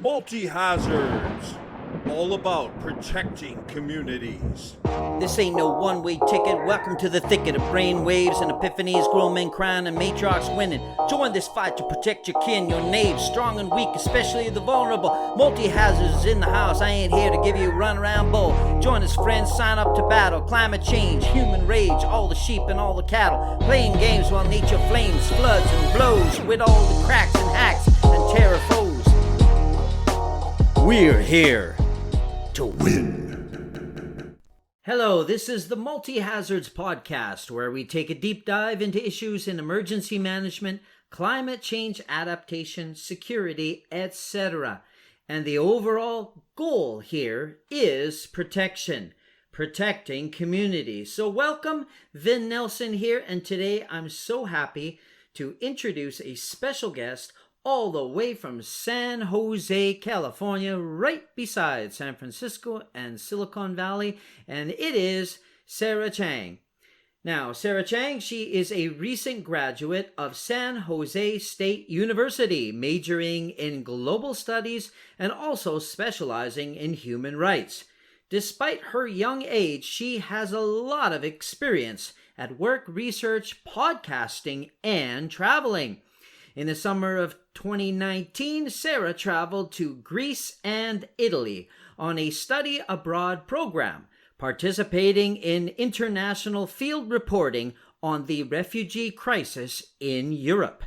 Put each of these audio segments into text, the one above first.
Multi-hazards, all about protecting communities. This ain't no one-way ticket. Welcome to the thicket of brainwaves and epiphanies, grown men crying and matriarchs winning. Join this fight to protect your kin, your knaves, strong and weak, especially the vulnerable. Multi-hazards in the house. I ain't here to give you a run-around bull. Join us, friends, sign up to battle. Climate change, human rage, all the sheep and all the cattle. Playing games while nature flames, floods and blows with all the cracks and hacks and terror foes. We're here to win. Hello, this is the Multi-Hazards Podcast, where we take a deep dive into issues in emergency management, climate change adaptation, security, etc. And the overall goal here is protection, protecting communities. So welcome, Vin Nelson here, and today I'm so happy to introduce a special guest all the way from San Jose, California, right beside San Francisco and Silicon Valley, and it is Sarah Chang. Now, Sarah Chang, she is a recent graduate of San Jose State University, majoring in global studies and also specializing in human rights. Despite her young age, she has a lot of experience at work, research, podcasting, and traveling. In the summer of 2019, Sarah traveled to Greece and Italy on a study abroad program, participating in international field reporting on the refugee crisis in Europe.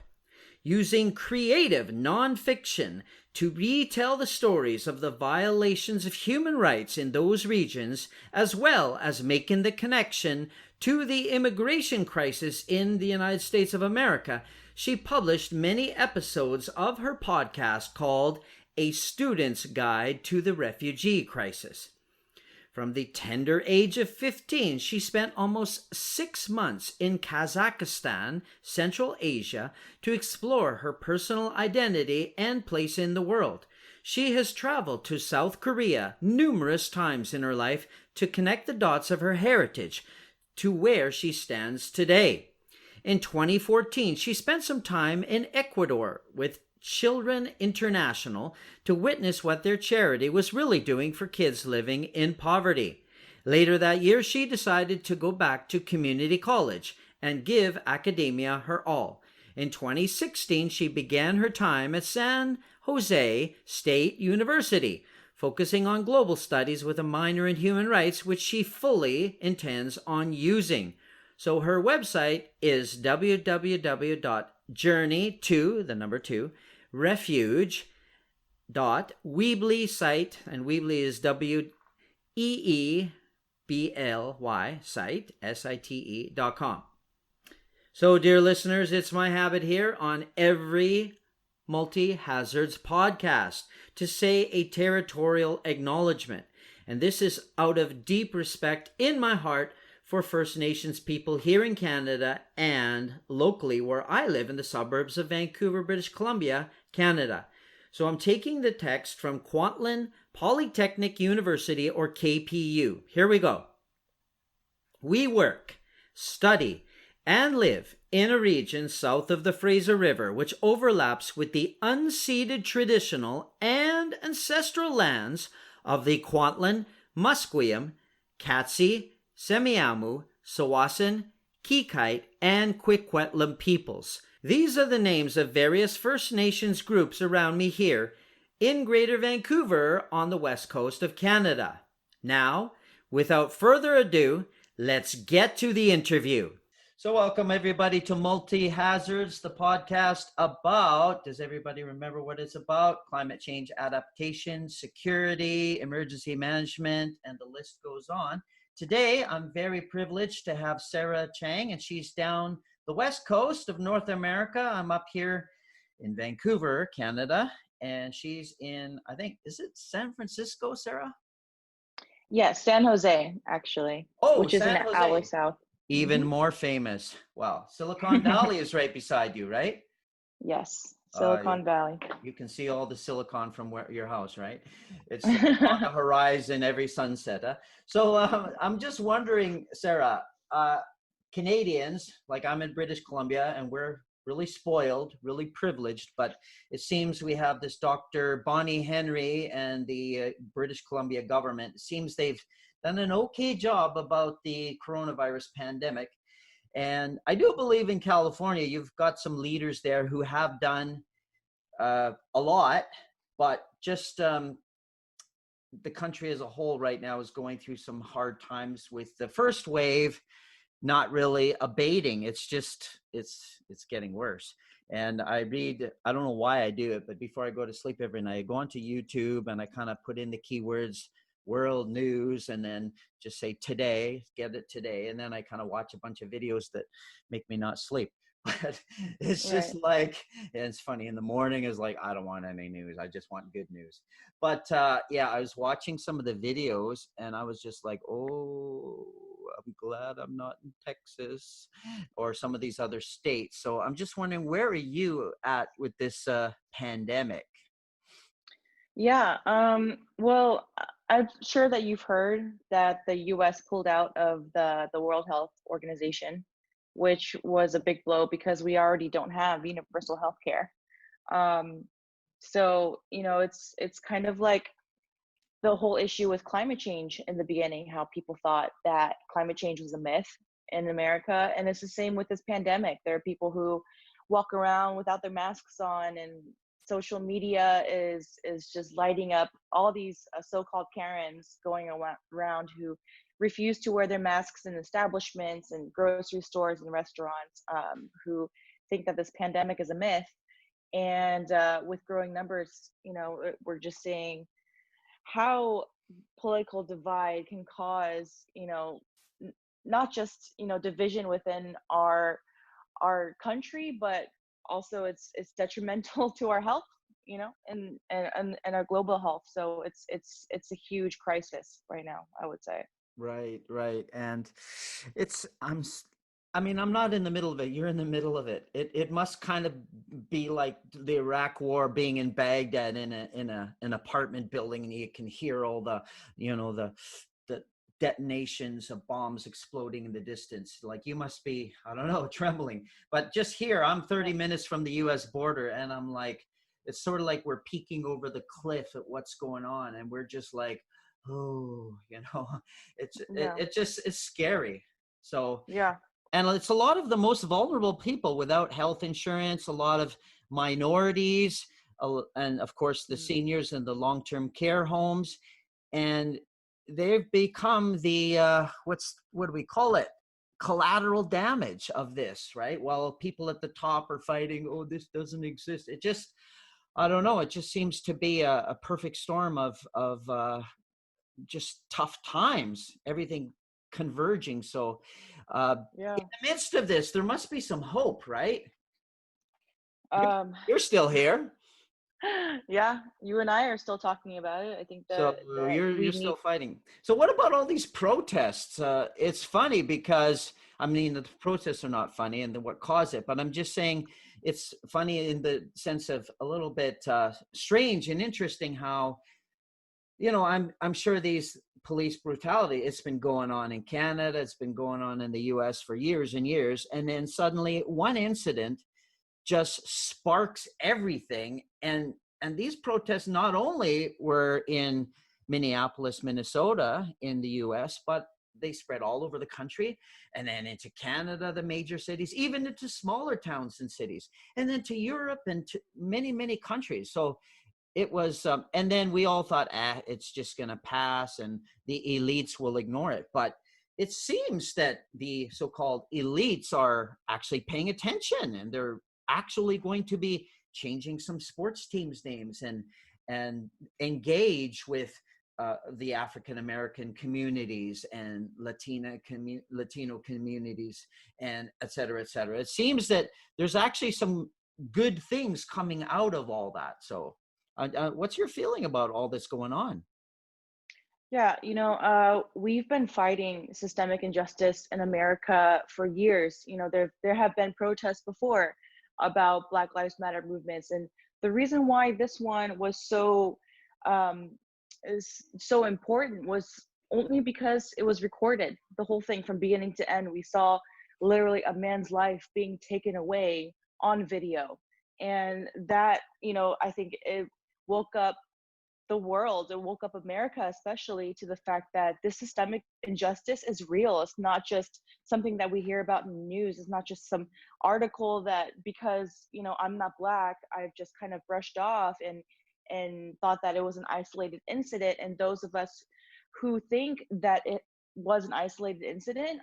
Using creative nonfiction to retell the stories of the violations of human rights in those regions, as well as making the connection to the immigration crisis in the United States of America, she published many episodes of her podcast called A Student's Guide to the Refugee Crisis. From the tender age of 15, she spent almost 6 months in Kazakhstan, Central Asia, to explore her personal identity and place in the world. She has traveled to South Korea numerous times in her life to connect the dots of her heritage to where she stands today. In 2014, she spent some time in Ecuador with Children International to witness what their charity was really doing for kids living in poverty. Later that year, she decided to go back to community college and give academia her all. In 2016, she began her time at San Jose State University, focusing on global studies with a minor in human rights, which she fully intends on using. So her website is www.journey2refuge.weebly site, and Weebly is WEEBLY site, SITE.com. So, dear listeners, it's my habit here on every Multi-Hazards podcast to say a territorial acknowledgement. And this is out of deep respect in my heart for First Nations people here in Canada and locally where I live in the suburbs of Vancouver, British Columbia, Canada. So I'm taking the text from Kwantlen Polytechnic University, or KPU. Here we go. We work, study, and live in a region south of the Fraser River, which overlaps with the unceded traditional and ancestral lands of the Kwantlen, Musqueam, Katzie, Semiahmoo, Tsawwassen, Kikite, and Quiquetlam peoples. These are the names of various First Nations groups around me here in Greater Vancouver on the west coast of Canada. Now, without further ado, let's get to the interview. So welcome everybody to Multi-Hazards, the podcast about, does everybody remember what it's about? Climate change adaptation, security, emergency management, and the list goes on. Today, I'm very privileged to have Sarah Chang, and she's down the west coast of North America. I'm up here in Vancouver, Canada, and she's in, I think, is it San Francisco, Sarah? Yes, San Jose, actually, which is an hour south. Even more famous. Wow, Silicon Valley is right beside you, right? Yes. Silicon Valley. You can see all the silicon from your house, right? It's on the horizon every sunset. So I'm just wondering, Sarah, Canadians, like I'm in British Columbia and we're really spoiled, really privileged, but it seems we have this Dr. Bonnie Henry and the British Columbia government. It seems they've done an okay job about the coronavirus pandemic. And I do believe in California, you've got some leaders there who have done a lot, but just the country as a whole right now is going through some hard times with the first wave not really abating. It's just, it's getting worse. And I don't know why I do it, but before I go to sleep every night, I go onto YouTube and I kind of put in the keywords world news and then just say today, get it today. And then I kind of watch a bunch of videos that make me not sleep. But it's just like, and it's funny, in the morning is like, I don't want any news. I just want good news. But yeah, I was watching some of the videos and I was just like, oh, I'm glad I'm not in Texas or some of these other states. So I'm just wondering, where are you at with this pandemic? Yeah. Well, I'm sure that you've heard that the U.S. pulled out of the World Health Organization, which was a big blow because we already don't have universal health care. So, it's kind of like the whole issue with climate change in the beginning, how people thought that climate change was a myth in America. And it's the same with this pandemic. There are people who walk around without their masks on, and social media is just lighting up all these so-called Karens going around who refuse to wear their masks in establishments and grocery stores and restaurants, who think that this pandemic is a myth. And with growing numbers, we're just seeing how political divide can cause, not just, division within our country, but also it's detrimental to our health, and our global health. So it's a huge crisis right now, I would say. Right. And I mean, I'm not in the middle of it. You're in the middle of it. It must kind of be like the Iraq War, being in Baghdad in an apartment building, and you can hear all the, the detonations of bombs exploding in the distance. Like, you must be, I don't know, trembling. But just here, I'm 30 minutes from the U.S. border, and I'm like, it's sort of like we're peeking over the cliff at what's going on, and we're just like, oh, it's scary. So Yeah. and it's a lot of the most vulnerable people without health insurance, a lot of minorities, and of course the seniors in the long-term care homes. And they've become the, what do we call it? Collateral damage of this, right? While people at the top are fighting, oh, this doesn't exist. It just, I don't know. It just seems to be a perfect storm of just tough times, everything converging. So in the midst of this, there must be some hope, right? You're still here. Yeah, you and I are still talking about it. I think that, so you're still fighting. So what about all these protests? It's funny because, I mean, the protests are not funny and what caused it, but I'm just saying it's funny in the sense of a little bit strange and interesting how, I'm sure these police brutality, it's been going on in Canada, it's been going on in the US for years and years. And then suddenly one incident just sparks everything. And these protests not only were in Minneapolis, Minnesota in the US, but they spread all over the country, and then into Canada, the major cities, even into smaller towns and cities, and then to Europe and to many, many countries. So it was, and then we all thought, it's just going to pass and the elites will ignore it. But it seems that the so-called elites are actually paying attention, and they're actually going to be changing some sports teams' names and engage with the African-American communities and Latino communities, and et cetera, et cetera. It seems that there's actually some good things coming out of all that. So what's your feeling about all this going on? Yeah, we've been fighting systemic injustice in America for years. There have been protests before about Black Lives Matter movements, and the reason why this one was is so important was only because it was recorded. The whole thing from beginning to end, we saw literally a man's life being taken away on video. And that, I think it woke up the world, it woke up America especially, to the fact that this systemic injustice is real. It's not just something that we hear about in the news. It's not just some article that, because I'm not Black, I've just kind of brushed off and thought that it was an isolated incident. And those of us who think that it was an isolated incident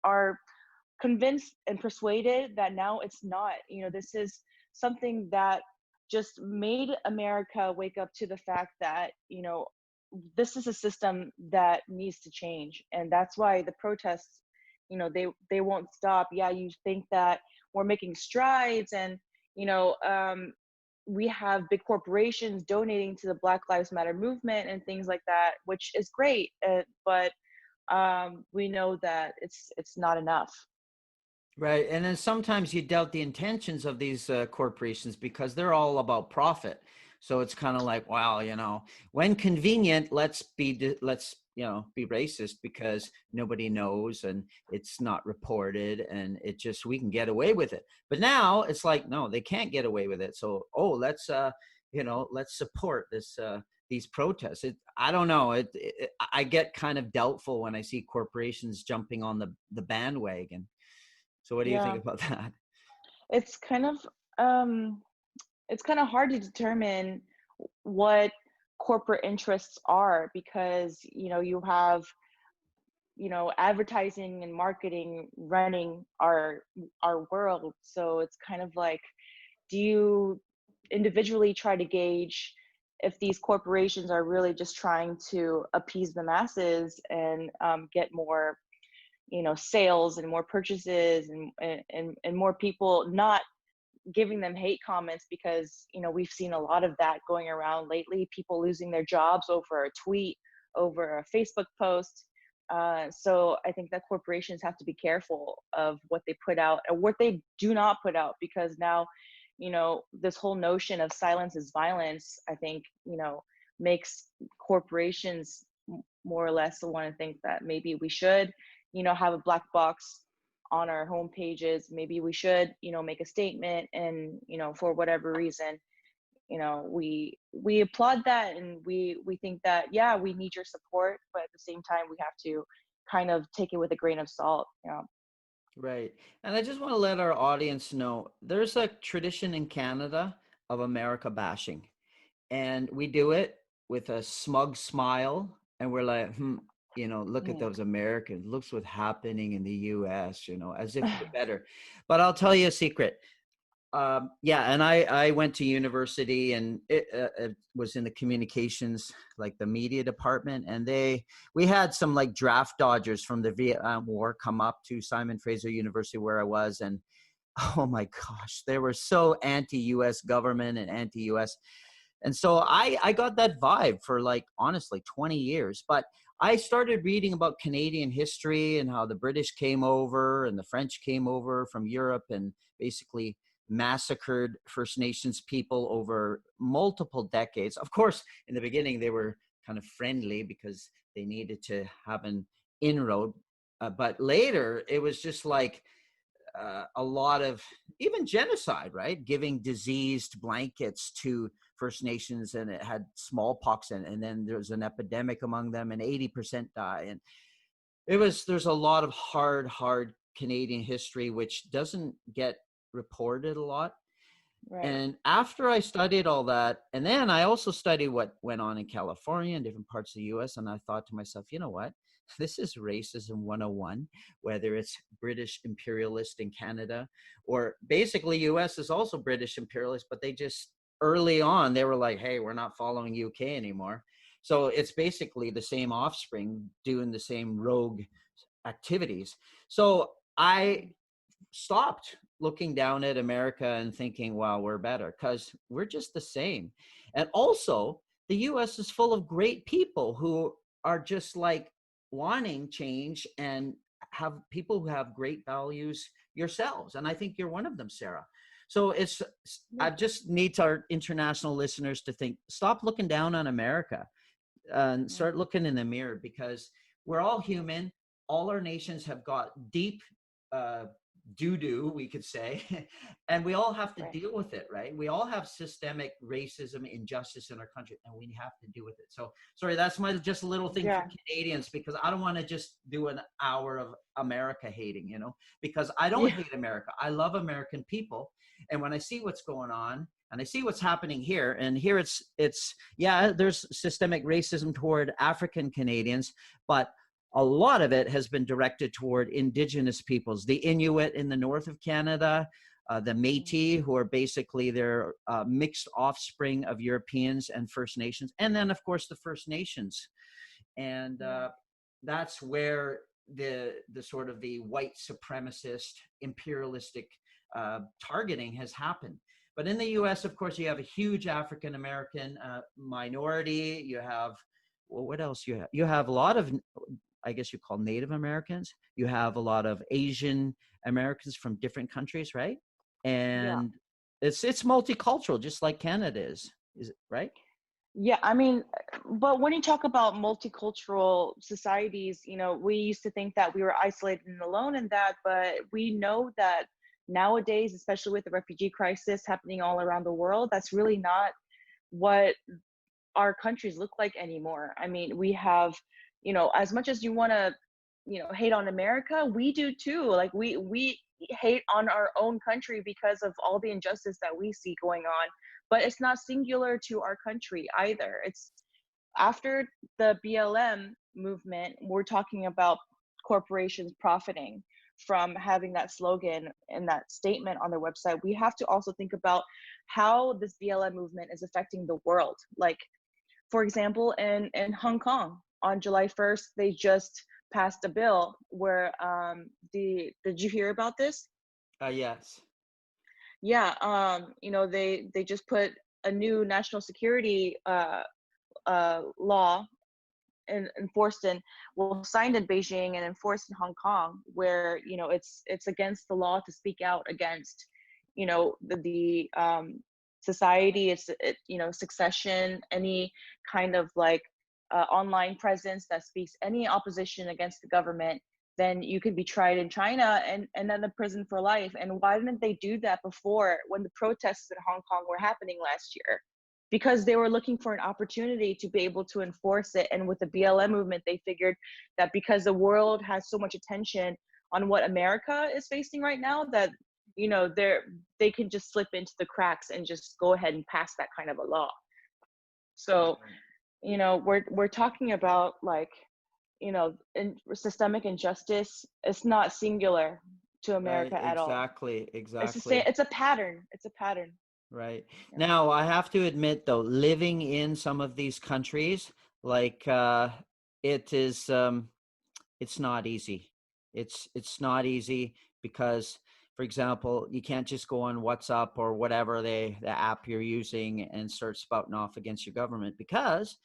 are convinced and persuaded that now it's not. This is something that just made America wake up to the fact that, this is a system that needs to change. And that's why the protests, they won't stop. Yeah, you think that we're making strides, and, we have big corporations donating to the Black Lives Matter movement and things like that, which is great. But we know that it's not enough. Right. And then sometimes you doubt the intentions of these corporations because they're all about profit. So it's kind of like, wow, when convenient, let's be racist because nobody knows and it's not reported and we can get away with it. But now it's like, no, they can't get away with it. So, let's support these protests. I don't know. I get kind of doubtful when I see corporations jumping on the bandwagon. So what do you think about that? It's kind of hard to determine what corporate interests are, because you have advertising and marketing running our world. So it's kind of like, do you individually try to gauge if these corporations are really just trying to appease the masses and get more sales and more purchases and more people, not giving them hate comments, because we've seen a lot of that going around lately, people losing their jobs over a tweet, over a Facebook post. So I think that corporations have to be careful of what they put out and what they do not put out, because now this whole notion of silence is violence, I think makes corporations more or less want to think that maybe we should have a black box on our home pages. Maybe we should, make a statement, and, for whatever reason, we applaud that, and we think that, yeah, we need your support, but at the same time, we have to kind of take it with a grain of salt. Right. And I just want to let our audience know there's a tradition in Canada of America bashing, and we do it with a smug smile, and we're like, look at those Americans, looks what's happening in the US, as if we're better. But I'll tell you a secret. And I went to university, and it was in the communications, like the media department. And we had some like draft dodgers from the Vietnam War come up to Simon Fraser University where I was. And oh my gosh, they were so anti-US government and anti-US. And so I got that vibe for like, honestly, 20 years. But I started reading about Canadian history and how the British came over and the French came over from Europe and basically massacred First Nations people over multiple decades. Of course, in the beginning, they were kind of friendly because they needed to have an inroad. But later, it was just like a lot of even genocide, right? Giving diseased blankets to First Nations, and it had smallpox, and then there was an epidemic among them, and 80% die. And there's a lot of hard Canadian history, which doesn't get reported a lot. Right. And after I studied all that, and then I also studied what went on in California and different parts of the US, and I thought to myself, you know what? This is racism 101, whether it's British imperialist in Canada, or basically US is also British imperialist, but they just early on, they were like, hey, we're not following UK anymore. So it's basically the same offspring doing the same rogue activities. So I stopped looking down at America and thinking, wow, we're better, because we're just the same. And also, the US is full of great people who are just like wanting change and have people who have great values yourselves. And I think you're one of them, Sarah. So I just need our international listeners to think, stop looking down on America and start looking in the mirror, because we're all human. All our nations have got deep doo-doo, we could say, and we all have to Right. deal with it, right? We all have systemic racism, injustice in our country, and we have to deal with it. So, sorry, that's my just a little thing for Yeah. Canadians, because I don't want to just do an hour of America hating, because I don't Yeah. hate America. I love American people, and when I see what's going on, and I see what's happening here, and here it's yeah, there's systemic racism toward African Canadians, but a lot of it has been directed toward Indigenous peoples, the Inuit in the north of Canada, the Métis, who are basically they're mixed offspring of Europeans and First Nations, and then of course the First Nations, and that's where the sort of the white supremacist imperialistic targeting has happened. But in the U.S., of course, you have a huge African American minority. You have, well, what else you have? You have a lot of, I guess you call Native Americans. You have a lot of Asian Americans from different countries, right? Yeah. And it's multicultural, just like Canada is it right? Yeah, I mean, but when you talk about multicultural societies, we used to think that we were isolated and alone in that, but we know that nowadays, especially with the refugee crisis happening all around the world, that's really not what our countries look like anymore. I mean, we have, as much as you want to, hate on America, we do too. Like we hate on our own country because of all the injustice that we see going on. But it's not singular to our country either. It's after the BLM movement, we're talking about corporations profiting from having that slogan and that statement on their website. We have to also think about how this BLM movement is affecting the world. Like, for example, in Hong Kong on July 1st, they just passed a bill where did you hear about this? Yes. Yeah, they just put a new national security law enforced in, well, signed in Beijing and enforced in Hong Kong, where it's against the law to speak out against the society. Succession, any kind of like online presence that speaks any opposition against the government, then you could be tried in China and then in prison for life. And why didn't they do that before, when the protests in Hong Kong were happening last year? Because they were looking for an opportunity to be able to enforce it. And with the BLM movement, they figured that because the world has so much attention on what America is facing right now, that they can just slip into the cracks and just go ahead and pass that kind of a law. So we're talking about, like, systemic injustice. It's not singular to America Right, at all. exactly. It's a pattern. Right. Yeah. Now, I have to admit, though, living in some of these countries, like it is, it's not easy. It's not easy because, for example, you can't just go on WhatsApp or whatever the app you're using and start spouting off against your government, because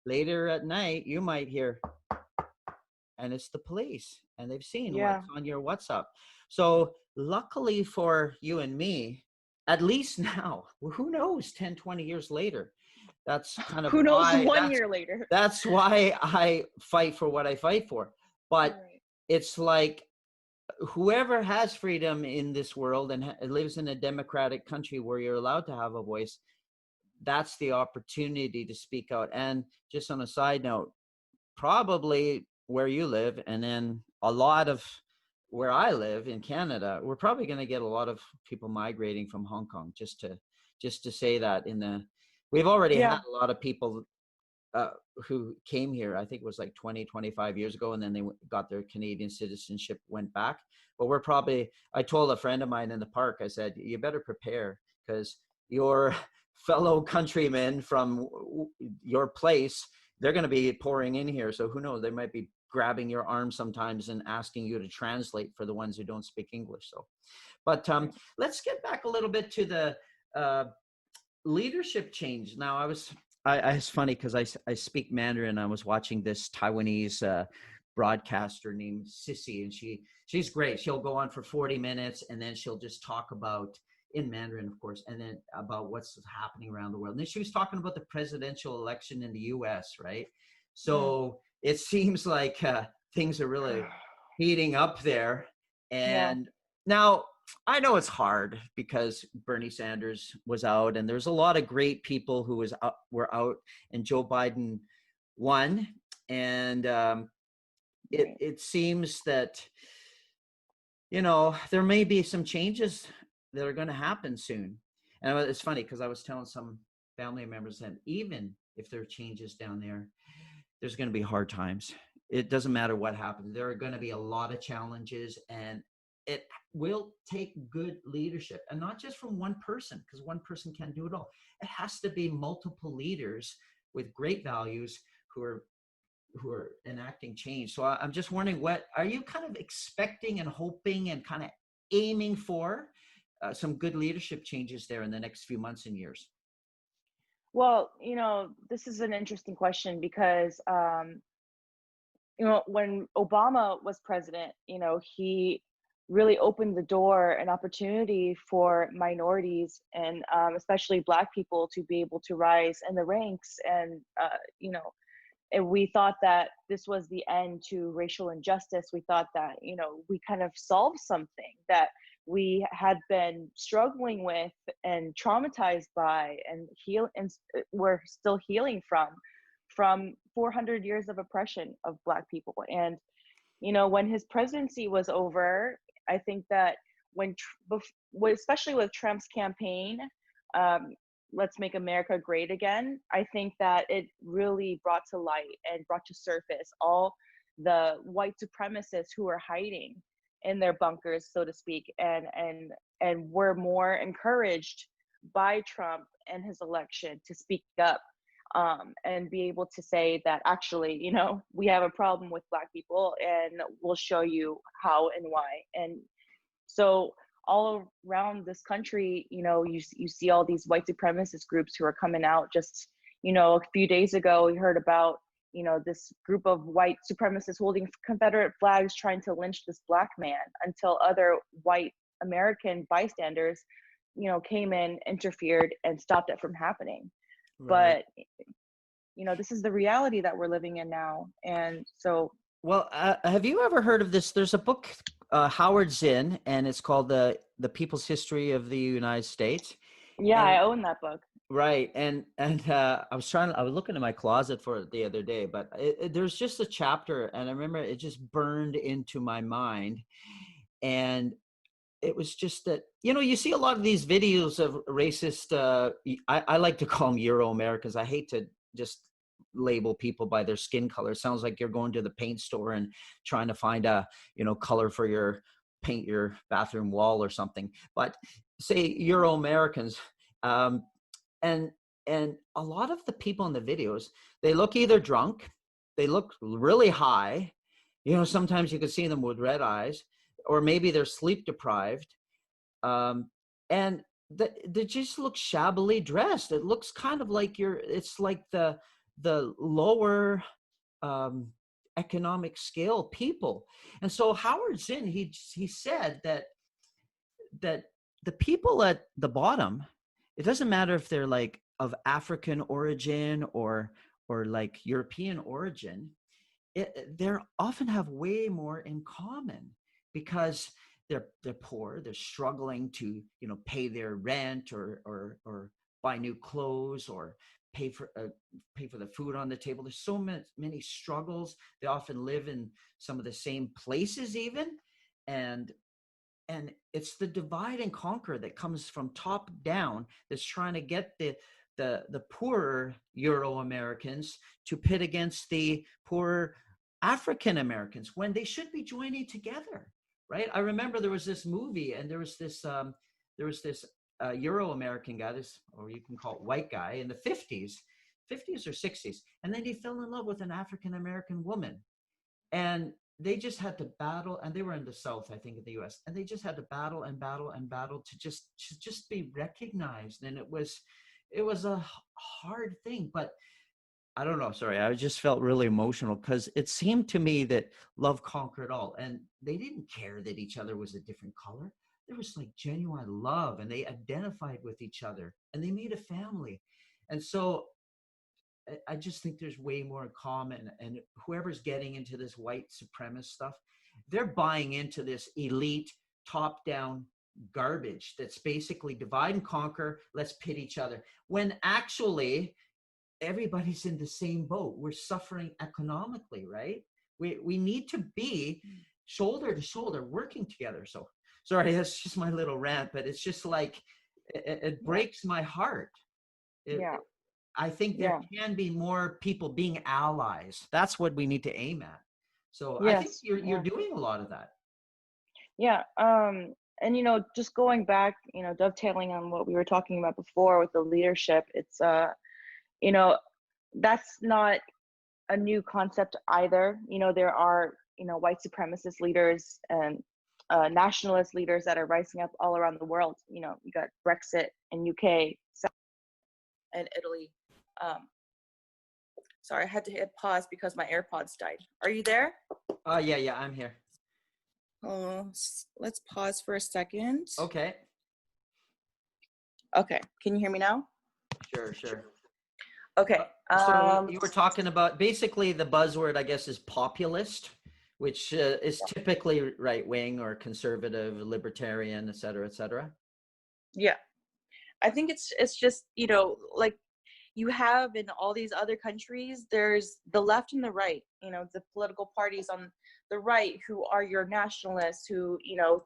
later at night you might hear, and it's the police, and they've seen Yeah. what's on your WhatsApp. So luckily for you and me, at least now, who knows, 10, 20 years later, that's kind of Who knows why one year later. that's why I fight for what I fight for. But Right. it's like, whoever has freedom in this world and lives in a democratic country where you're allowed to have a voice, that's the opportunity to speak out. And just on a side note, probably where you live, and then a lot of where I live in Canada, we're probably going to get a lot of people migrating from Hong Kong, just to say that we've already Yeah. had a lot of people who came here. I think it was like 20, 25 years ago, and then they got their Canadian citizenship, went back. But I told a friend of mine in the park, I said, you better prepare, because your fellow countrymen from your place, they're going to be pouring in here. So who knows, they might be grabbing your arm sometimes and asking you to translate for the ones who don't speak English. So, but let's get back a little bit to the leadership change. Now, it's funny because I speak Mandarin. I was watching this Taiwanese broadcaster named Sissy, and she's great. She'll go on for 40 minutes, and then she'll just talk about, in Mandarin, of course, and then about what's happening around the world. And then she was talking about the presidential election in the US, right? So it seems like things are really heating up there. And Now, I know it's hard because Bernie Sanders was out, and there's a lot of great people who were out, and Joe Biden won. And it seems that, there may be some changes that are going to happen soon. And it's funny because I was telling some family members that even if there are changes down there, there's going to be hard times. It doesn't matter what happens. There are going to be a lot of challenges, and it will take good leadership, and not just from one person, because one person can't do it all. It has to be multiple leaders with great values who are enacting change. So I'm just wondering, what are you kind of expecting and hoping and kind of aiming for some good leadership changes there in the next few months and years? Well, this is an interesting question because, when Obama was president, he really opened the door and opportunity for minorities and especially Black people to be able to rise in the ranks. And, and we thought that this was the end to racial injustice. We thought that, we kind of solved something that we had been struggling with and traumatized by and we're still healing from 400 years of oppression of Black people. And, when his presidency was over, I think that especially with Trump's campaign, Let's Make America Great Again, I think that it really brought to light and brought to surface all the white supremacists who are hiding in their bunkers, so to speak, and were more encouraged by Trump and his election to speak up and be able to say that actually, we have a problem with Black people and we'll show you how and why. And so all around this country, you see all these white supremacist groups who are coming out. Just, a few days ago, we heard about, this group of white supremacists holding Confederate flags trying to lynch this Black man until other white American bystanders, came in, interfered, and stopped it from happening. Right. But, this is the reality that we're living in now. And so. Well, have you ever heard of this? There's a book, Howard Zinn, and it's called The People's History of the United States. Yeah, I own that book. Right. And I was looking in my closet for it the other day, but there's just a chapter, and I remember it just burned into my mind. And it was just that, you see a lot of these videos of racist, I like to call them Euro-Americans. I hate to just label people by their skin color. It sounds like you're going to the paint store and trying to find a, color for paint your bathroom wall or something. But say Euro-Americans, and a lot of the people in the videos, they look either drunk, they look really high, sometimes you can see them with red eyes, or maybe they're sleep deprived, and they just look shabbily dressed. It looks kind of like it's like the lower economic scale people. And so Howard Zinn, he said that the people at the bottom, it doesn't matter if they're like of African origin or like European origin, they often have way more in common because they're poor, they're struggling to pay their rent or buy new clothes or pay for the food on the table. There's so many struggles. They often live in some of the same places even, and it's the divide and conquer that comes from top down that's trying to get the poorer Euro-Americans to pit against the poorer African Americans when they should be joining together, right? I remember there was this movie, and there was this Euro-American guy, or you can call it white guy, in the 50s or 60s, and then he fell in love with an African American woman, and they just had to battle, and they were in the South, I think, in the US, and they just had to battle and battle and battle to just be recognized. And it was a hard thing, but I don't know, sorry, I just felt really emotional because it seemed to me that love conquered all, and they didn't care that each other was a different color. There was like genuine love, and they identified with each other, and they made a family. And so I just think there's way more in common, and whoever's getting into this white supremacist stuff, they're buying into this elite top-down garbage that's basically divide and conquer, let's pit each other, when actually everybody's in the same boat. We're suffering economically, right? We need to be shoulder to shoulder working together. So sorry, that's just my little rant, but it's just like it breaks my heart. I think there can be more people being allies. That's what we need to aim at. So I think you're doing a lot of that. And just going back, dovetailing on what we were talking about before with the leadership, it's that's not a new concept either. There are white supremacist leaders and nationalist leaders that are rising up all around the world. You got Brexit in UK and Italy. Sorry, I had to hit pause because my AirPods died. Are you there? Yeah, I'm here. Oh, let's pause for a second. Okay. Okay, can you hear me now? Sure. Okay. So you were talking about basically the buzzword, I guess, is populist, which is typically right wing or conservative, libertarian, et cetera, et cetera. Yeah, I think it's just like you have in all these other countries, there's the left and the right. The political parties on the right who are your nationalists, who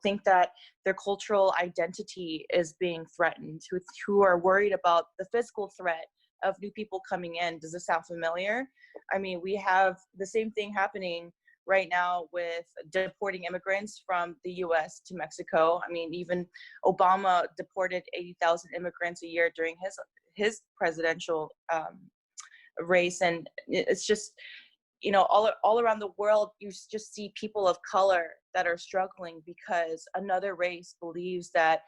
think that their cultural identity is being threatened, who are worried about the physical threat of new people coming in. Does this sound familiar? I mean, we have the same thing happening right now with deporting immigrants from the US to Mexico. I mean, even Obama deported 80,000 immigrants a year during his presidential race. And it's just, all around the world, you just see people of color that are struggling because another race believes that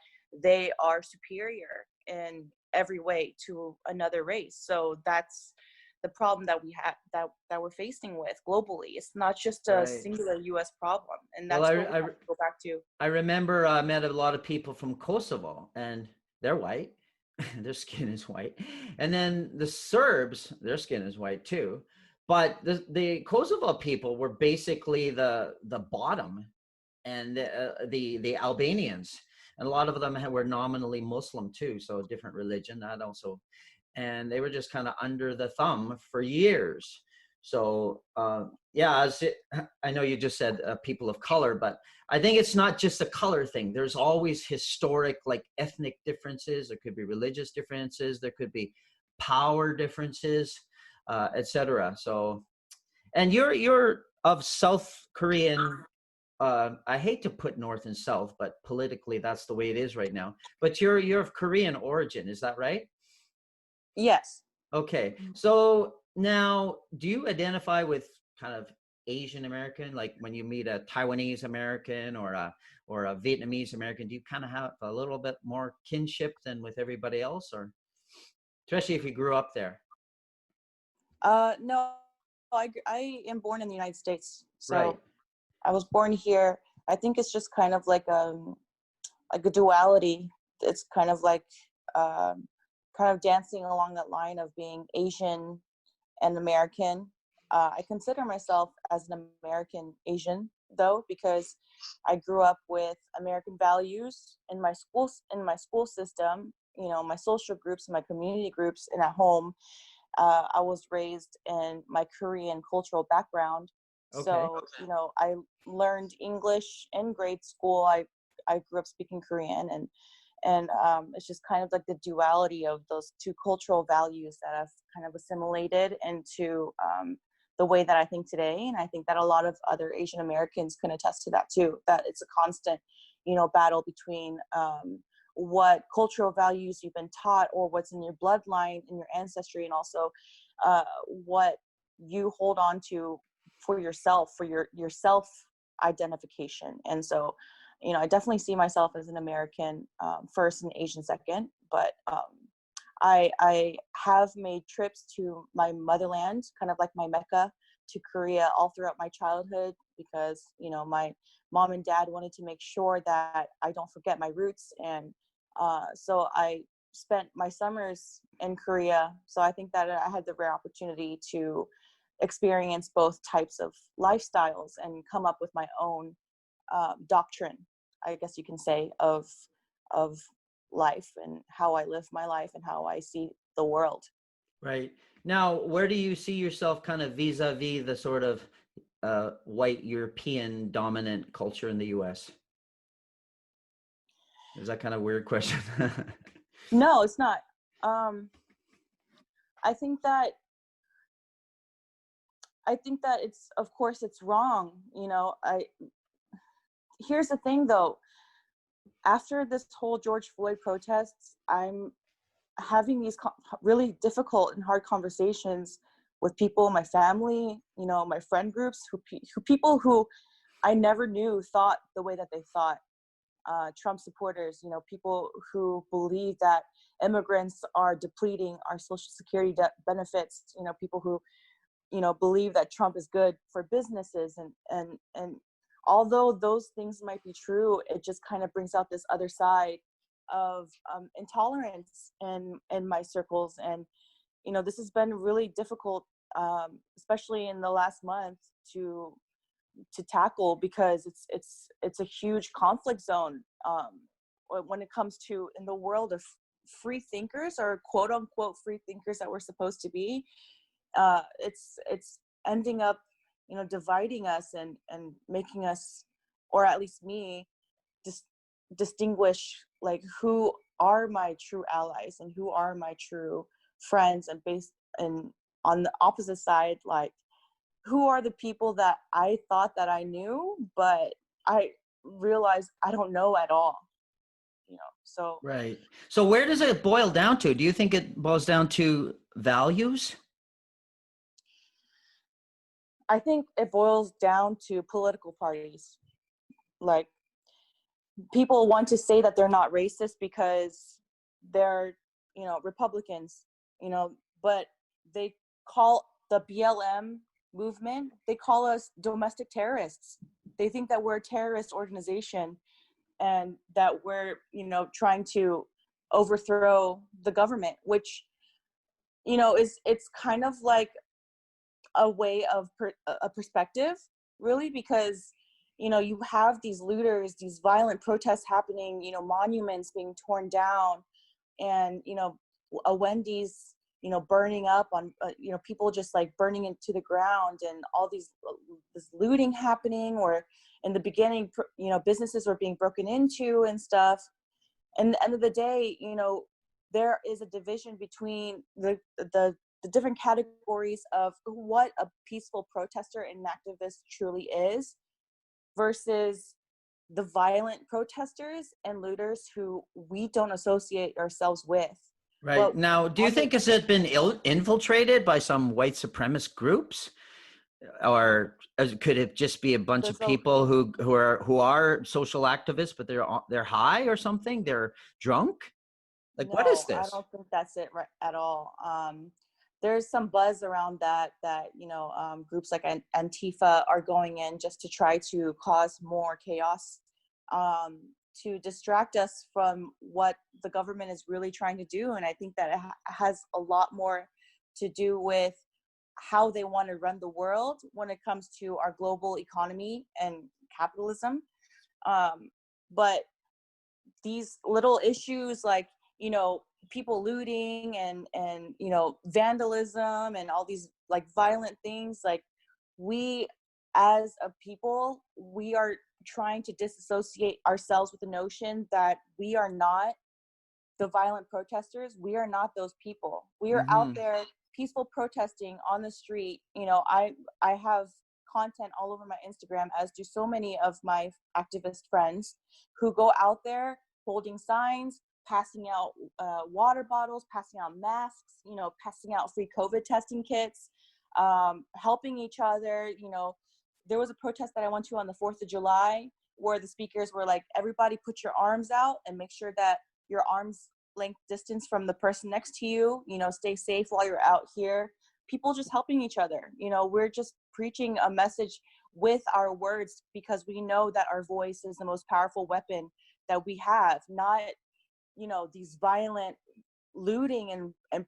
they are superior in every way to another race. So that's the problem that we have that we're facing with globally. It's not just a singular US problem. And that's what we have to go back to. I remember I met a lot of people from Kosovo, and they're white. Their skin is white. And then the Serbs, their skin is white too. But the Kosovo people were basically the bottom, and the Albanians, and a lot of them were nominally Muslim too, so a different religion. That also, and they were just kind of under the thumb for years. So I know you just said people of color, but I think it's not just a color thing. There's always historic, like ethnic differences. There could be religious differences. There could be power differences, etc. So, and you're of South Korean. I hate to put North and South, but politically that's the way it is right now. But you're of Korean origin, is that right? Yes. Okay. So now, do you identify with kind of Asian American, like when you meet a Taiwanese American or a Vietnamese American? Do you kind of have a little bit more kinship than with everybody else, or especially if you grew up there? No, I am born in the United States, so I was born here. I think it's just kind of like a duality. It's kind of like kind of dancing along that line of being Asian and American. I consider myself as an American Asian, though, because I grew up with American values in my school system. My social groups, my community groups, and at home. I was raised in my Korean cultural background. Okay. So, I learned English in grade school. I grew up speaking Korean, and it's just kind of like the duality of those two cultural values that I've kind of assimilated into the way that I think today. And I think that a lot of other Asian Americans can attest to that too, that it's a constant, battle between what cultural values you've been taught or what's in your bloodline, in your ancestry, and also what you hold on to for yourself, for your self identification. And so, I definitely see myself as an American first and Asian second, but I have made trips to my motherland, kind of like my Mecca, to Korea all throughout my childhood, because my mom and dad wanted to make sure that I don't forget my roots. And so I spent my summers in Korea. So I think that I had the rare opportunity to experience both types of lifestyles and come up with my own doctrine I guess you can say, of life and how I live my life and how I see the world. Right. Now, where do you see yourself kind of vis-a-vis the sort of white European dominant culture in the US? Is that kind of a weird question? No, it's not. I think that it's, of course it's wrong. Here's the thing though, after this whole George Floyd protests, I'm having these really difficult and hard conversations with people, my family, my friend groups, who people who I never knew thought the way that they thought. Trump supporters, people who believe that immigrants are depleting our social security benefits, people who, believe that Trump is good for businesses, and although those things might be true, it just kind of brings out this other side of intolerance in my circles. And this has been really difficult, especially in the last month, to tackle, because it's a huge conflict zone when it comes to, in the world of free thinkers, or quote unquote free thinkers that we're supposed to be. It's ending up dividing us and making us, or at least me, distinguish like who are my true allies and who are my true friends, and on the opposite side, like who are the people that I thought that I knew, but I realized I don't know at all, so. Right. So where does it boil down to? Do you think it boils down to values? I think it boils down to political parties. Like, people want to say that they're not racist because they're, Republicans, but they call the BLM movement, they call us domestic terrorists. They think that we're a terrorist organization and that we're, trying to overthrow the government, which, it's kind of like a way of a perspective, really, because you have these looters, these violent protests happening, monuments being torn down, and a Wendy's burning up on people just like burning into the ground, and all this looting happening, or in the beginning businesses were being broken into and stuff. And at the end of the day, there is a division between the different categories of what a peaceful protester and activist truly is, versus the violent protesters and looters who we don't associate ourselves with. Right. But Now, do you think has it been infiltrated by some white supremacist groups, or could it just be a bunch of people who are social activists, but they're high or something? They're drunk? Like, what is I this? don't think that's it at all. There's some buzz around that groups like Antifa are going in just to try to cause more chaos, to distract us from what the government is really trying to do. And I think that it has a lot more to do with how they want to run the world when it comes to our global economy and capitalism. But these little issues like, people looting and vandalism and all these like violent things, like, we as a people, we are trying to disassociate ourselves with the notion that we are not the violent protesters. We are not those people. We are out there peaceful protesting on the street. I have content all over my Instagram, as do so many of my activist friends, who go out there holding signs, passing out water bottles, passing out masks, passing out free COVID testing kits, helping each other. There was a protest that I went to on the 4th of July where the speakers were like, everybody put your arms out and make sure that your arms length distance from the person next to you, stay safe while you're out here. People just helping each other. We're just preaching a message with our words, because we know that our voice is the most powerful weapon that we have, not, these violent looting and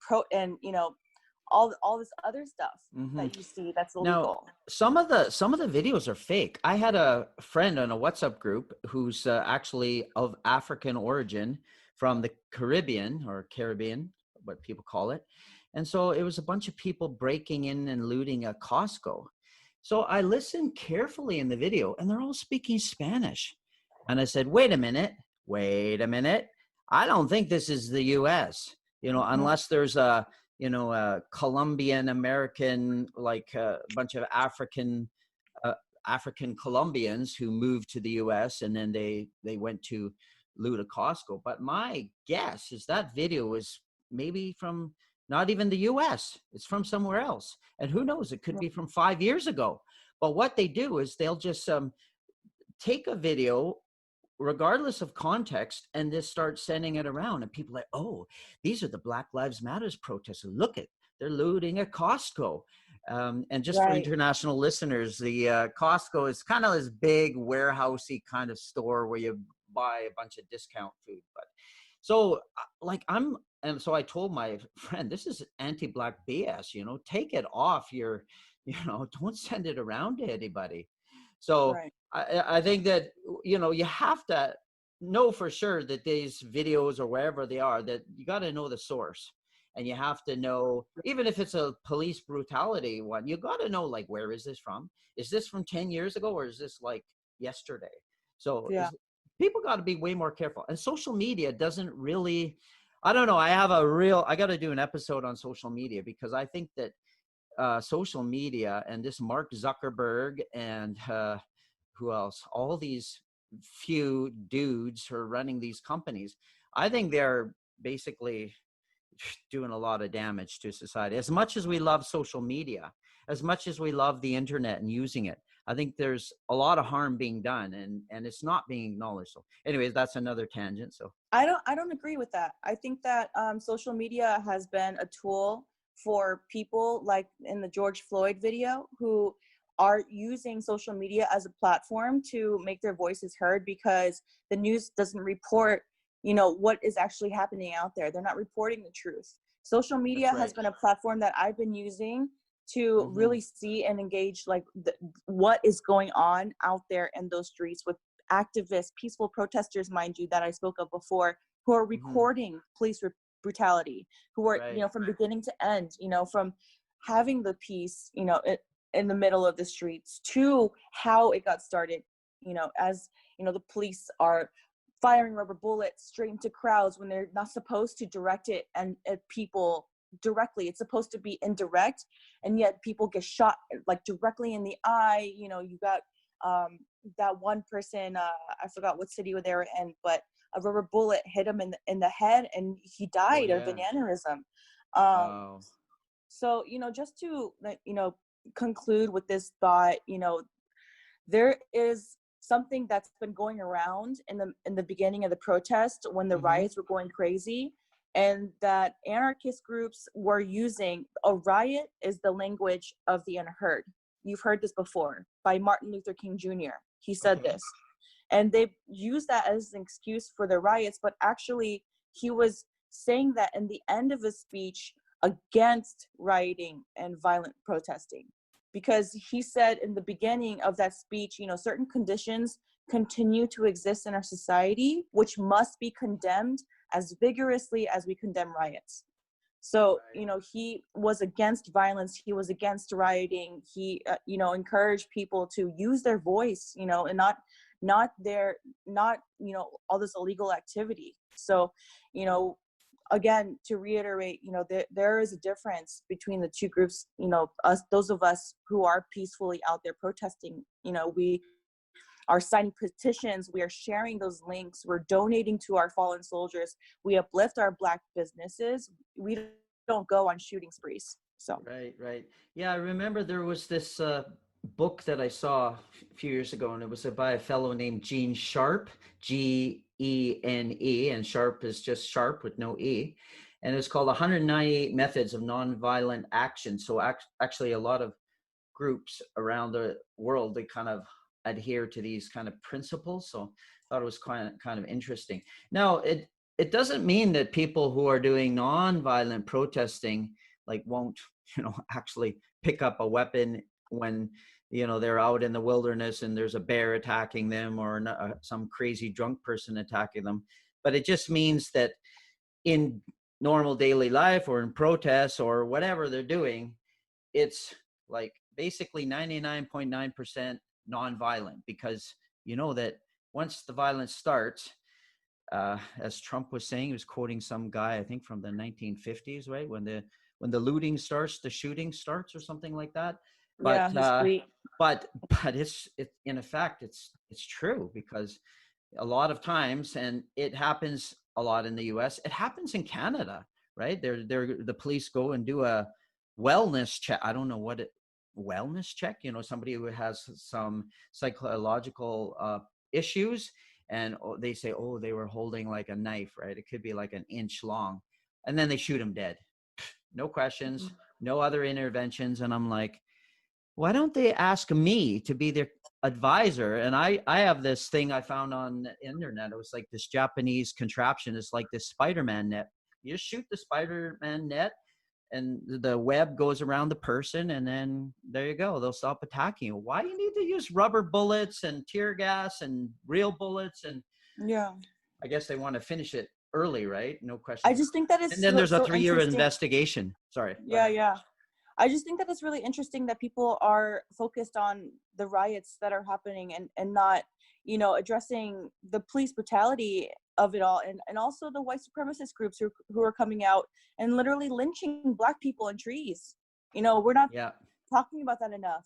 all this other stuff Mm-hmm. that you see that's Now, illegal. some of the videos are fake. I had a friend on a WhatsApp group who's actually of African origin from the Caribbean, what people call it. And so it was a bunch of people breaking in and looting a Costco. So I listened carefully in the video, and they're all speaking Spanish. And I said, wait a minute. I don't think this is the US, unless there's a Colombian American, like a bunch of uh, African Colombians who moved to the US, and then they went to loot a Costco. But my guess is that video is maybe from not even the US. It's from somewhere else. And who knows, it could be from 5 years ago. But what they do is they'll just take a video regardless of context and just start sending it around, and people are like, oh, these are the Black Lives Matters protesters, look at, they're looting a Costco. And just for Right. international listeners, the Costco is kind of this big warehousey kind of store where you buy a bunch of discount food. But so and so I told my friend, this is anti-Black BS, take it off your, don't send it around to anybody. So Right. I think that, you have to know for sure that these videos or wherever they are, that you got to know the source. And you have to know, even if it's a police brutality one, you got to know, like, where is this from? Is this from 10 years ago, or is this like yesterday? So Yeah. people got to be way more careful. And social media doesn't really, I don't know. I got to do an episode on social media, because I think that social media and this Mark Zuckerberg and who else, all these few dudes who are running these companies, I think they're basically doing a lot of damage to society. As much as we love social media, as much as we love the internet and using it, I think there's a lot of harm being done, and it's not being acknowledged. So anyways, that's another tangent. So I don't agree with that. I think that social media has been a tool for people like in the George Floyd video who are using social media as a platform to make their voices heard, because the news doesn't report, what is actually happening out there. They're not reporting the truth. Social media has been a platform that I've been using to really see and engage, like, what is going on out there in those streets with activists, peaceful protesters, mind you, that I spoke of before, who are recording police brutality, who are, from beginning to end, from having the peace, in the middle of the streets, to how it got started, as, the police are firing rubber bullets straight into crowds when they're not supposed to direct it and at people directly. It's supposed to be indirect, and yet people get shot like directly in the eye. You got that one person, I forgot what city they were in, but a rubber bullet hit him in the head, and he died of an aneurysm. wow. So, just to, conclude with this thought, there is something that's been going around in the beginning of the protest when the riots were going crazy, and that anarchist groups were using a riot is the language of the unheard. You've heard this before by Martin Luther King Jr. He said this, and they used that as an excuse for the riots, but actually he was saying that in the end of his speech against rioting and violent protesting, because he said in the beginning of that speech, certain conditions continue to exist in our society, which must be condemned as vigorously as we condemn riots. So, he was against violence. He was against rioting. He, encouraged people to use their voice, and not all this illegal activity. So, again, to reiterate, there is a difference between the two groups. Those of us who are peacefully out there protesting, we are signing petitions, we are sharing those links, we're donating to our fallen soldiers, we uplift our Black businesses, we don't go on shooting sprees. So Right. Yeah, I remember there was this book that I saw a few years ago, and it was by a fellow named Gene Sharp, Gene, and Sharp is just Sharp with no E. And it's called 198 Methods of Nonviolent Action. So actually a lot of groups around the world, they kind of adhere to these kind of principles. So I thought it was kind of interesting. Now, it doesn't mean that people who are doing nonviolent protesting, like won't, actually pick up a weapon when, they're out in the wilderness and there's a bear attacking them or some crazy drunk person attacking them. But it just means that in normal daily life or in protests or whatever they're doing, it's like basically 99.9% nonviolent, because that once the violence starts, as Trump was saying, he was quoting some guy, I think from the 1950s, right? When the looting starts, the shooting starts, or something like that. But Yeah, his tweet. but it's in effect, it's true, because a lot of times, and it happens a lot in the US, it happens in Canada, right? The police go and do a wellness check. I don't know what wellness check, somebody who has some psychological issues, and they say, oh, they were holding like a knife, right? It could be like an inch long, and then they shoot him dead. No questions, no other interventions. And I'm like, why don't they ask me to be their advisor? And I have this thing I found on the internet. It was like this Japanese contraption. It's like this Spider-Man net. You just shoot the Spider-Man net, and the web goes around the person, and then there you go. They'll stop attacking you. Why do you need to use rubber bullets and tear gas and real bullets? And Yeah. I guess they want to finish it early, right? No question. I just think that is and then there's a so 3-year interesting. investigation. Sorry. Yeah. I just think that it's really interesting that people are focused on the riots that are happening and not, addressing the police brutality of it all, and also the white supremacist groups who are coming out and literally lynching Black people in trees. We're not talking about that enough.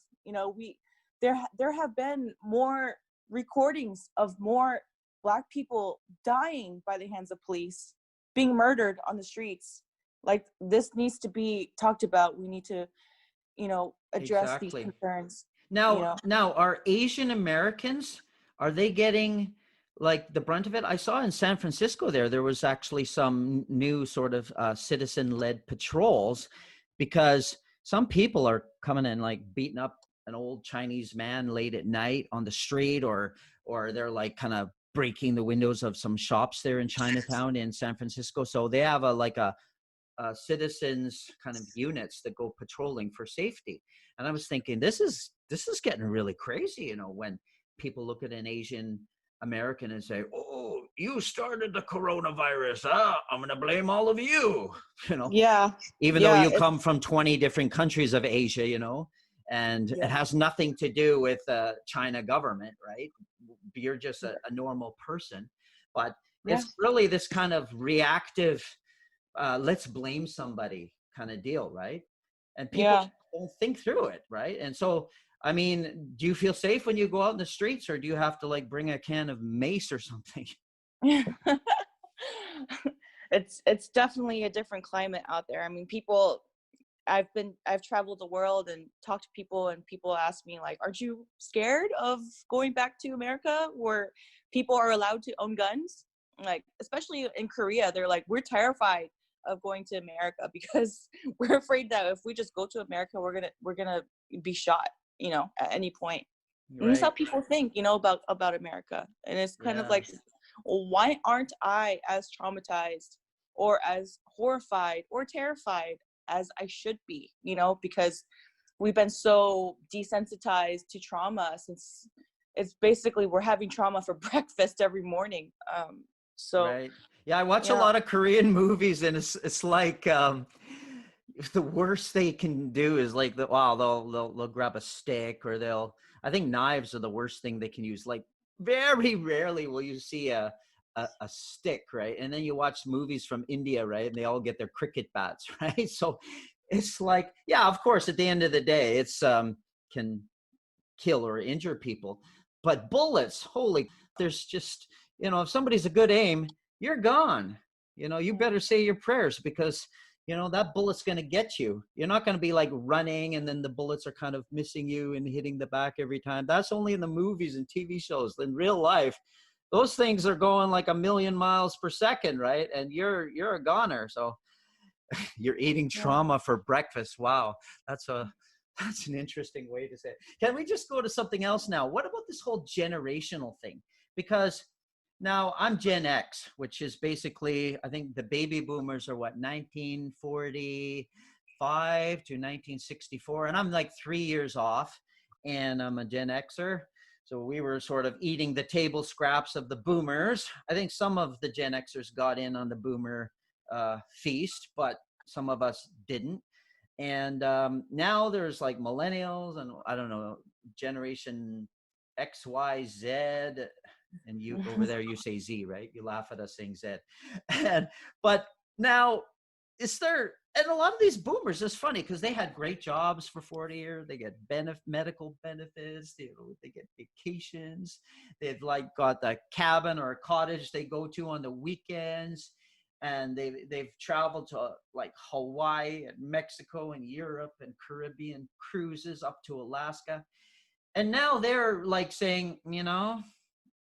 There have been more recordings of more Black people dying by the hands of police, being murdered on the streets. Like, this needs to be talked about. We need to, address these concerns. Now, are Asian Americans, are they getting like the brunt of it? I saw in San Francisco there was actually some new sort of citizen-led patrols, because some people are coming and like beating up an old Chinese man late at night on the street, or they're like kind of breaking the windows of some shops there in Chinatown in San Francisco. So they have a citizens kind of units that go patrolling for safety. And I was thinking, this is getting really crazy, when people look at an Asian American and say, oh, you started the coronavirus, I'm gonna blame all of you, even though you come from 20 different countries of Asia, and it has nothing to do with China government, right? You're just a normal person. But it's really this kind of reactive, let's blame somebody kind of deal, right? And people don't think through it, right? And so, I mean, do you feel safe when you go out in the streets, or do you have to like bring a can of mace or something? It's definitely a different climate out there. I mean, I've traveled the world and talked to people, and people ask me like, aren't you scared of going back to America where people are allowed to own guns? Like, especially in Korea, they're like, we're terrified of going to America because we're afraid that if we just go to America, we're gonna be shot, at any point. Right. And that's how people think, about America. And it's kind of like, well, why aren't I as traumatized or as horrified or terrified as I should be? Because we've been so desensitized to trauma since it's basically we're having trauma for breakfast every morning. Right. Yeah, I watch a lot of Korean movies, and it's like the worst they can do is like they'll grab a stick, or I think knives are the worst thing they can use. Like, very rarely will you see a stick, right? And then you watch movies from India, right? And they all get their cricket bats, right? So it's like, of course, at the end of the day, it's can kill or injure people. But bullets, there's just, if somebody's a good aim, you're gone. You better say your prayers, because, that bullet's going to get you. You're not going to be like running and then the bullets are kind of missing you and hitting the back every time. That's only in the movies and TV shows. In real life, those things are going like 1,000,000 miles per second, right? And you're a goner. So you're eating trauma for breakfast. Wow. That's an interesting way to say it. Can we just go to something else now? What about this whole generational thing? Because now I'm Gen X, which is basically, I think the baby boomers are 1945 1965 to 1964, and I'm like 3 years off, and I'm a Gen Xer. So we were sort of eating the table scraps of the boomers. I think some of the Gen Xers got in on the boomer feast, but some of us didn't. And now there's like millennials and I don't know, generation X, Y, Z. And you over there, you say Z, right? You laugh at us saying Z. But now is there, and a lot of these boomers, it's funny because they had great jobs for 40 years. They get medical benefits, they get vacations. They've like got the cabin or a cottage they go to on the weekends. And they've traveled to like Hawaii and Mexico and Europe and Caribbean cruises up to Alaska. And now they're like saying, you know,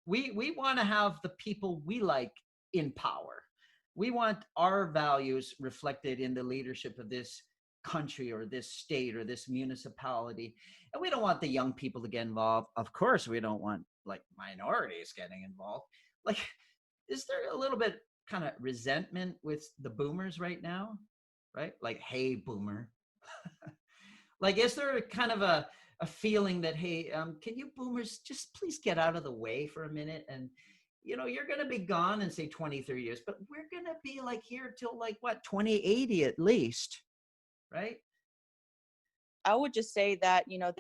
we want to have the people we like in power. We want our values reflected in the leadership of this country or this state or this municipality. And we don't want the young people to get involved. Of course, we don't want like minorities getting involved. Like, is there a little bit kind of resentment with the boomers right now? Right? Like, hey, boomer. Like, is there kind of a feeling that, hey, can you boomers just please get out of the way for a minute? And, you know, you're going to be gone in say 20, 30 years, but we're going to be like here till like what, 2080 at least, right? I would just say that, you know,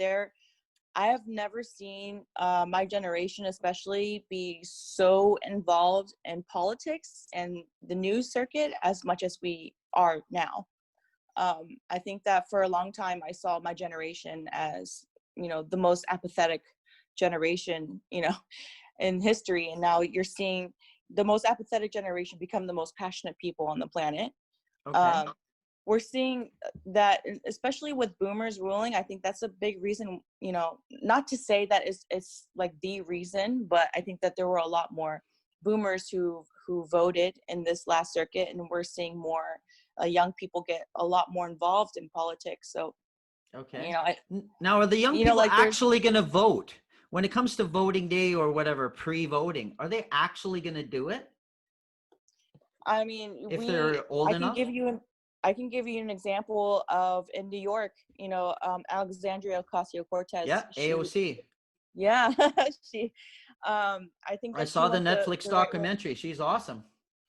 I have never seen my generation especially be so involved in politics and the news circuit as much as we are now. I think that for a long time, I saw my generation as, you know, the most apathetic generation, you know, in history. And now you're seeing the most apathetic generation become the most passionate people on the planet. Okay. We're seeing that, especially with boomers ruling, I think that's a big reason, you know, not to say that it's like the reason, but I think that there were a lot more boomers who voted in this last circuit, and we're seeing more young people get a lot more involved in politics. So, okay. you know, now are the young you know, people like actually going to vote when it comes to voting day or whatever, pre-voting? Are they actually going to do it? I mean, if they're old enough? I can give you an example of in New York, you know, Alexandria Ocasio-Cortez. Yeah, AOC. Yeah, she. I think that I saw the Netflix the documentary. She's awesome.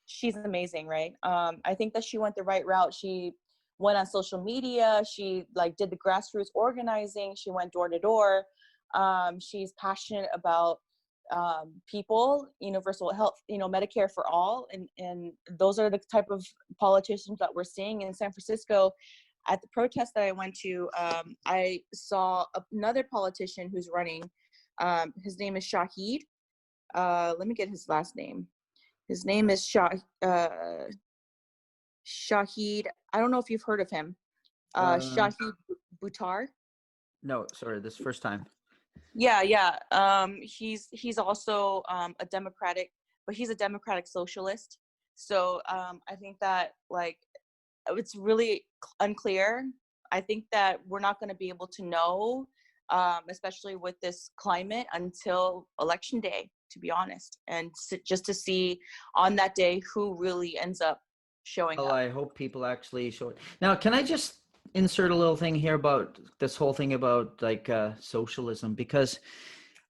She's amazing, right? I think that she went the right route. She went on social media. She like did the grassroots organizing. She went door to door. She's passionate about people, universal health, you know, Medicare for all. And those are the type of politicians that we're seeing in San Francisco. At the protest that I went to, I saw another politician who's running. His name is Shahid. Let me get his last name. His name is Shahid. I don't know if you've heard of him. Shahid Buttar. No, sorry, this first time. Yeah. He's also a Democratic, but he's a Democratic socialist. So I think that like it's really unclear. I think that we're not going to be able to know, especially with this climate, until election day, to be honest, and just to see on that day who really ends up showing up. I hope people actually show it. Now, can I just insert a little thing here about this whole thing about like socialism? Because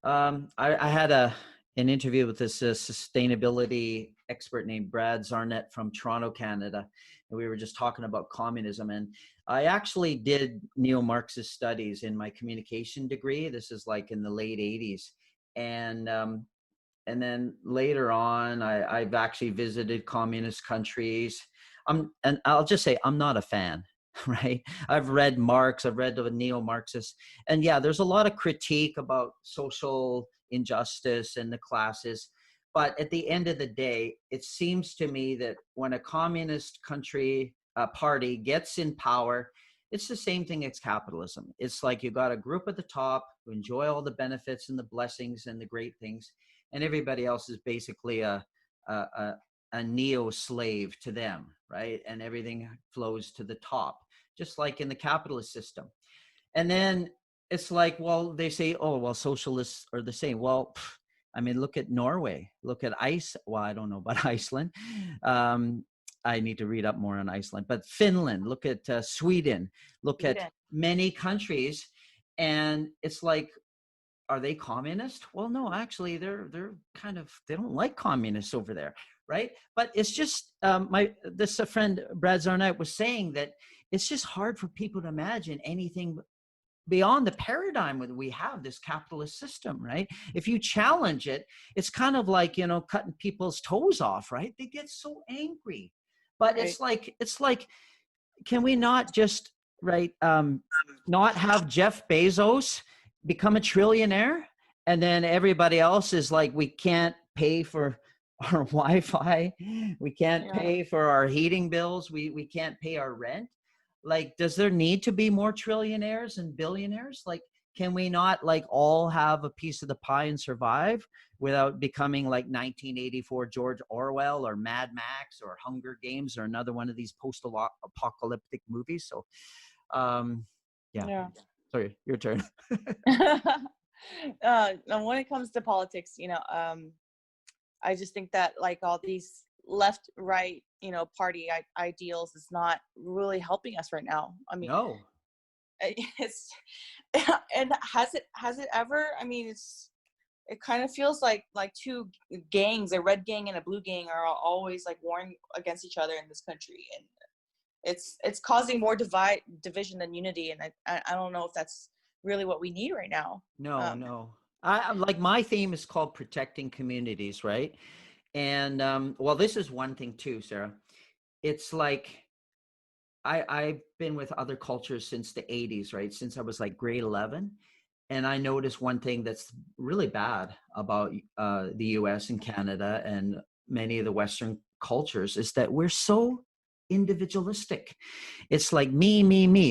I had an interview with this sustainability expert named Brad Zarnett from Toronto, Canada, and we were just talking about communism. And I actually did neo-Marxist studies in my communication degree. This is like in the late 80s. And then later on, I've actually visited communist countries. And I'll just say, I'm not a fan, right? I've read Marx, I've read the neo-Marxists. And yeah, there's a lot of critique about social injustice and the classes. But at the end of the day, it seems to me that when a communist country party gets in power, it's the same thing as capitalism. It's like you got a group at the top who enjoy all the benefits and the blessings and the great things, and everybody else is basically a neo-slave to them, right? And everything flows to the top, just like in the capitalist system. And then it's like, well, they say, oh, well, socialists are the same. Well, I mean, look at Norway, look at well, I don't know about Iceland. I need to read up more on Iceland, but Finland, look at Sweden, look at many countries. And it's like, are they communist? Well, no, actually they're kind of, they don't like communists over there. Right. But it's just this friend, Brad Zarnett, was saying that it's just hard for people to imagine anything beyond the paradigm that we have, this capitalist system, right? If you challenge it, it's kind of like, you know, cutting people's toes off, right? They get so angry. But Right. it's like, can we not just, right, not have Jeff Bezos become a trillionaire, and then everybody else is like, we can't pay for our Wi-Fi, we can't pay for our heating bills, we can't pay our rent. Like, does there need to be more trillionaires and billionaires? Like, can we not like all have a piece of the pie and survive without becoming like 1984 George Orwell or Mad Max or Hunger Games or another one of these post-apocalyptic movies? So, yeah. Sorry, your turn. And when it comes to politics, you know, I just think that like all these left, right, you know, party ideals is not really helping us right now. I mean, No. It's and has it ever? I mean, it kind of feels like two gangs, a red gang and a blue gang, are always like warring against each other in this country, and it's causing more division than unity. And I don't know if that's really what we need right now. No. I like, my theme is called protecting communities, right? And well, this is one thing too, Sarah. It's like, I've been with other cultures since the 80s, right? Since I was like grade 11. And I noticed one thing that's really bad about the US and Canada and many of the Western cultures is that we're so individualistic. It's like me.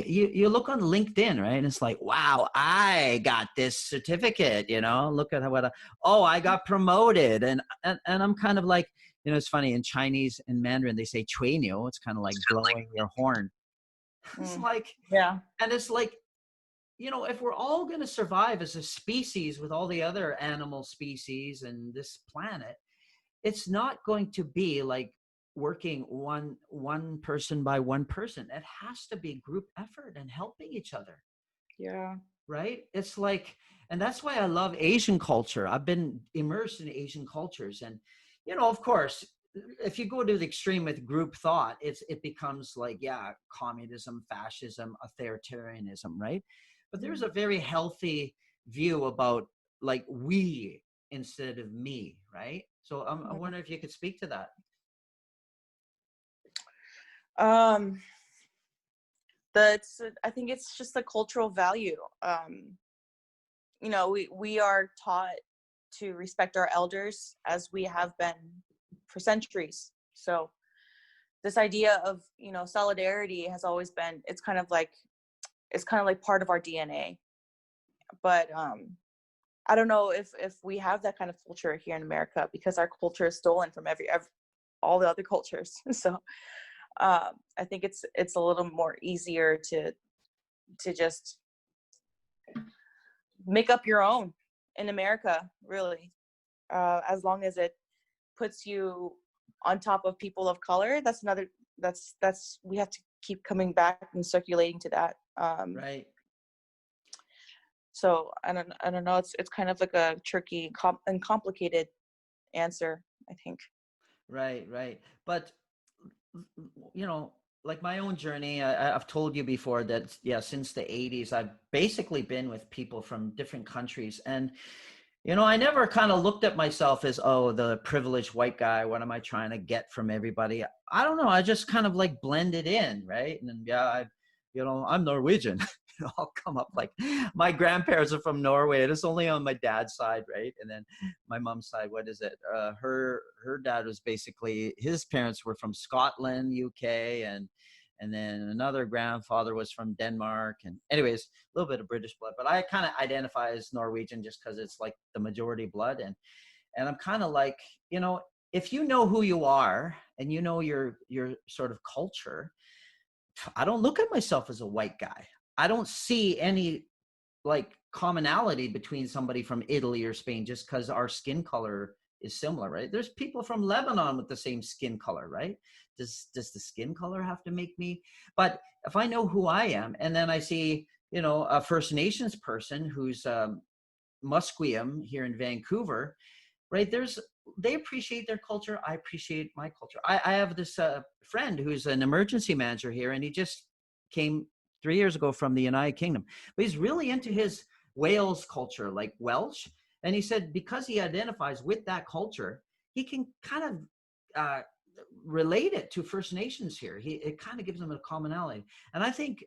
You look on LinkedIn, right? And it's like, wow, I got this certificate, you know, look at I got promoted. And I'm kind of like, you know, it's funny, in Chinese and Mandarin, they say 吹牛. It's kind of like blowing your horn. It's like, and it's like, you know, if we're all going to survive as a species with all the other animal species and this planet, it's not going to be like working one person by one person. It has to be group effort and helping each other. Yeah. Right. It's like, and that's why I love Asian culture. I've been immersed in Asian cultures. And, you know, of course, if you go to the extreme with group thought, it becomes like, communism, fascism, authoritarianism, right? But there's a very healthy view about like we instead of me, right? So I wonder if you could speak to that. I think it's just a cultural value. You know, we are taught to respect our elders, as we have been for centuries. So this idea of, you know, solidarity has always been, it's kind of like part of our DNA. But I don't know if we have that kind of culture here in America, because our culture is stolen from all the other cultures. So I think it's a little more easier to just make up your own in America, really, as long as it puts you on top of people of color. That's we have to keep coming back and circulating to that. Right. So I don't know. It's kind of like a tricky and complicated answer, I think. Right. But, you know, like my own journey, I've told you before that, since the 80s, I've basically been with people from different countries. And, you know, I never kind of looked at myself as, the privileged white guy. What am I trying to get from everybody? I don't know. I just kind of like blended in, right? And I'm Norwegian. I'll come up like, my grandparents are from Norway, and it's only on my dad's side, right? And then my mom's side, what is it? Her dad was basically, his parents were from Scotland, UK, and then another grandfather was from Denmark. And anyways, a little bit of British blood, but I kind of identify as Norwegian just because it's like the majority blood. And I'm kind of like, you know, if you know who you are and you know your sort of culture, I don't look at myself as a white guy. I don't see any like commonality between somebody from Italy or Spain just because our skin color is similar, right? There's people from Lebanon with the same skin color, right? Does the skin color have to make me? But if I know who I am, and then I see, you know, a First Nations person who's Musqueam here in Vancouver, right? They appreciate their culture. I appreciate my culture. I have this friend who's an emergency manager here, and he just came 3 years ago from the United Kingdom, but he's really into his Wales culture, like Welsh. And he said because he identifies with that culture, he can kind of relate it to First Nations here. It kind of gives them a commonality. And I think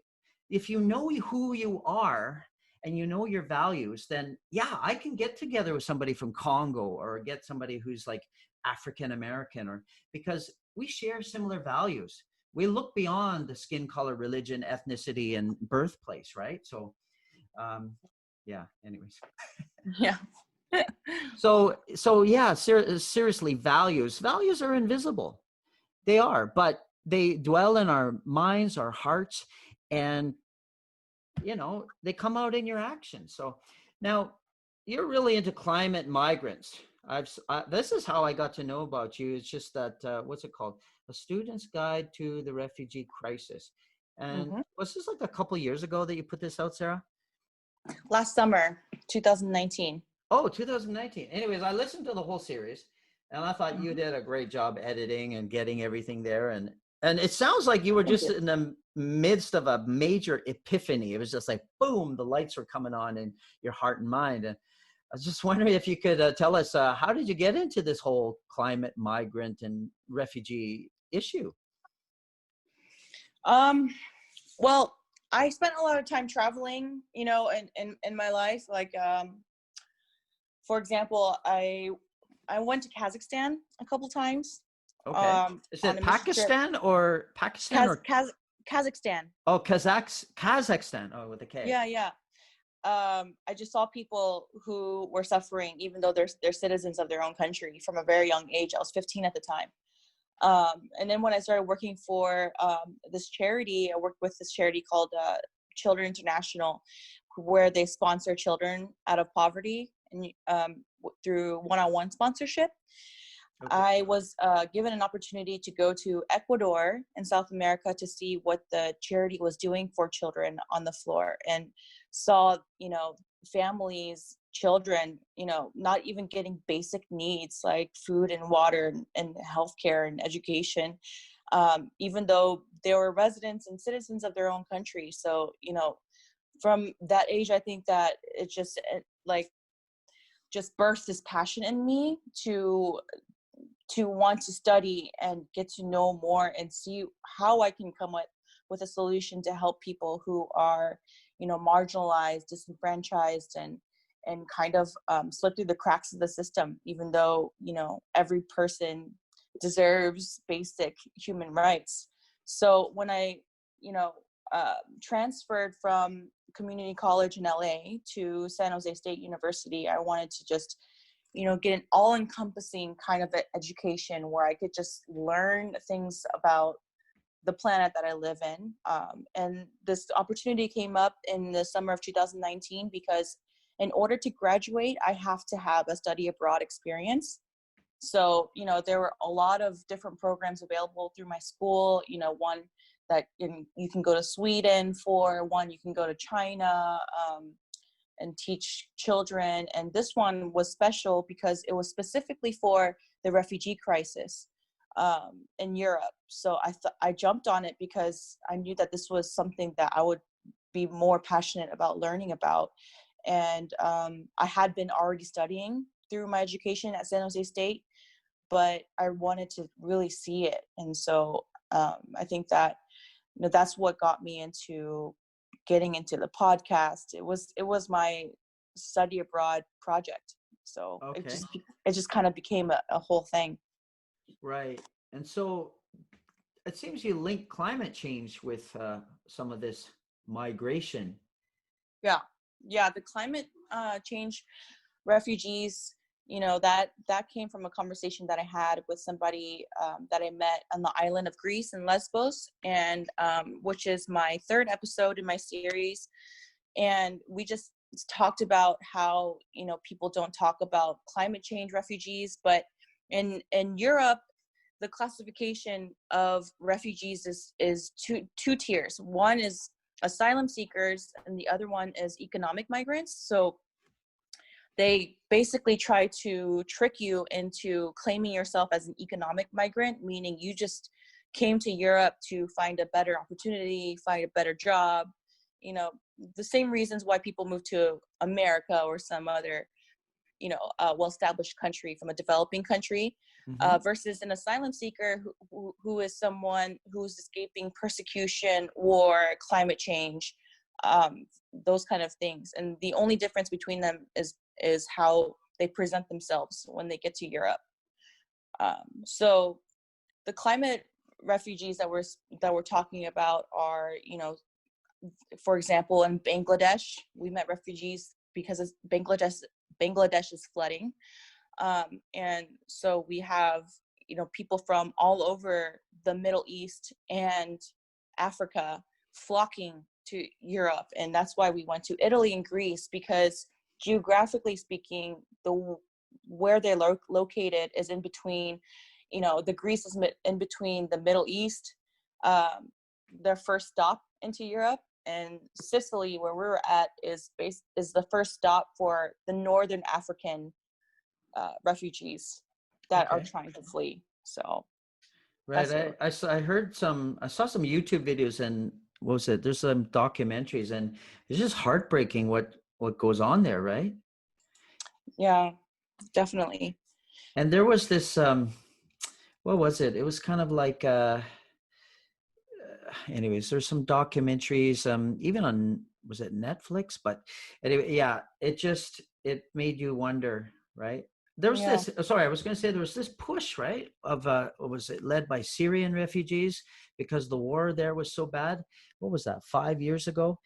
if you know who you are and you know your values, then yeah, I can get together with somebody from Congo or get somebody who's like African American, or because we share similar values. We look beyond the skin color, religion, ethnicity, and birthplace, right? So, yeah. Anyways. Yeah. So yeah. Seriously, values are invisible. They are, but they dwell in our minds, our hearts, and you know, they come out in your actions. So now you're really into climate migrants. This is how I got to know about you. It's just that, what's it called? A Student's Guide to the Refugee Crisis. And was this like a couple years ago that you put this out, Sarah? Last summer, 2019. Oh, 2019. Anyways, I listened to the whole series and I thought you did a great job editing and getting everything there. And it sounds like you were just in the midst of a major epiphany. It was just like, boom, the lights were coming on in your heart and mind. And I was just wondering if you could tell us, how did you get into this whole climate migrant and refugee issue? Well, I spent a lot of time traveling, you know, in my life. Like, for example, I went to Kazakhstan a couple times. Okay. Is it Pakistan or Pakistan Kazakhstan? Oh, Kazakhstan. Oh, with a K. Yeah. I just saw people who were suffering, even though they're citizens of their own country from a very young age. I was 15 at the time. And then when I started working for this charity, I worked with this charity called Children International, where they sponsor children out of poverty and through one-on-one sponsorship. Okay. I was given an opportunity to go to Ecuador in South America to see what the charity was doing for children on the floor, and saw, you know, families, children, you know, not even getting basic needs like food and water and healthcare and education, even though they were residents and citizens of their own country. So, you know, from that age, I think that it just burst this passion in me to want to study and get to know more and see how I can come up with a solution to help people who are, you know, marginalized, disenfranchised, and kind of slip through the cracks of the system, even though, you know, every person deserves basic human rights. So when I, you know, transferred from community college in LA to San Jose State University, I wanted to just, you know, get an all-encompassing kind of education where I could just learn things about the planet that I live in. And this opportunity came up in the summer of 2019 because in order to graduate, I have to have a study abroad experience. So, you know, there were a lot of different programs available through my school, you know, one that you can go to Sweden for, one you can go to China, and teach children. And this one was special because it was specifically for the refugee crisis in Europe. So I jumped on it because I knew that this was something that I would be more passionate about learning about. And I had been already studying through my education at San Jose State, but I wanted to really see it. And so I think that, you know, that's what got me into getting into the podcast. It was my study abroad project. So okay. it just kind of became a whole thing. Right. And so it seems you link climate change with some of this migration. Yeah. The climate change, refugees, you know, that came from a conversation that I had with somebody that I met on the island of Greece in Lesbos, and which is my third episode in my series. And we just it's talked about how, you know, people don't talk about climate change refugees, but in Europe, the classification of refugees is two tiers. One is asylum seekers, and the other one is economic migrants. So they basically try to trick you into claiming yourself as an economic migrant, meaning you just came to Europe to find a better opportunity, find a better job, you know, the same reasons why people move to America or some other, you know, well-established country from a developing country, versus an asylum seeker who is someone who's escaping persecution, war, climate change, those kind of things. And the only difference between them is how they present themselves when they get to Europe. So the climate refugees that we're talking about are, you know, for example, in Bangladesh, we met refugees because Bangladesh is flooding. And so we have, you know, people from all over the Middle East and Africa flocking to Europe. And that's why we went to Italy and Greece, because geographically speaking, where they're located is in between, you know, the Greece is in between the Middle East, their first stop into Europe, and Sicily, where we're at, is the first stop for the Northern African refugees that are trying to flee. So, right. I saw some YouTube videos, and what was it? There's some documentaries, and it's just heartbreaking what goes on there, right? Yeah, definitely. And there was this what was it? It was kind of like anyways, there's some documentaries even on, was it Netflix? But anyway, yeah, it made you wonder, right? There was this, sorry, I was going to say there was this push, right, of what was it, led by Syrian refugees, because the war there was so bad. What was that, 5 years ago?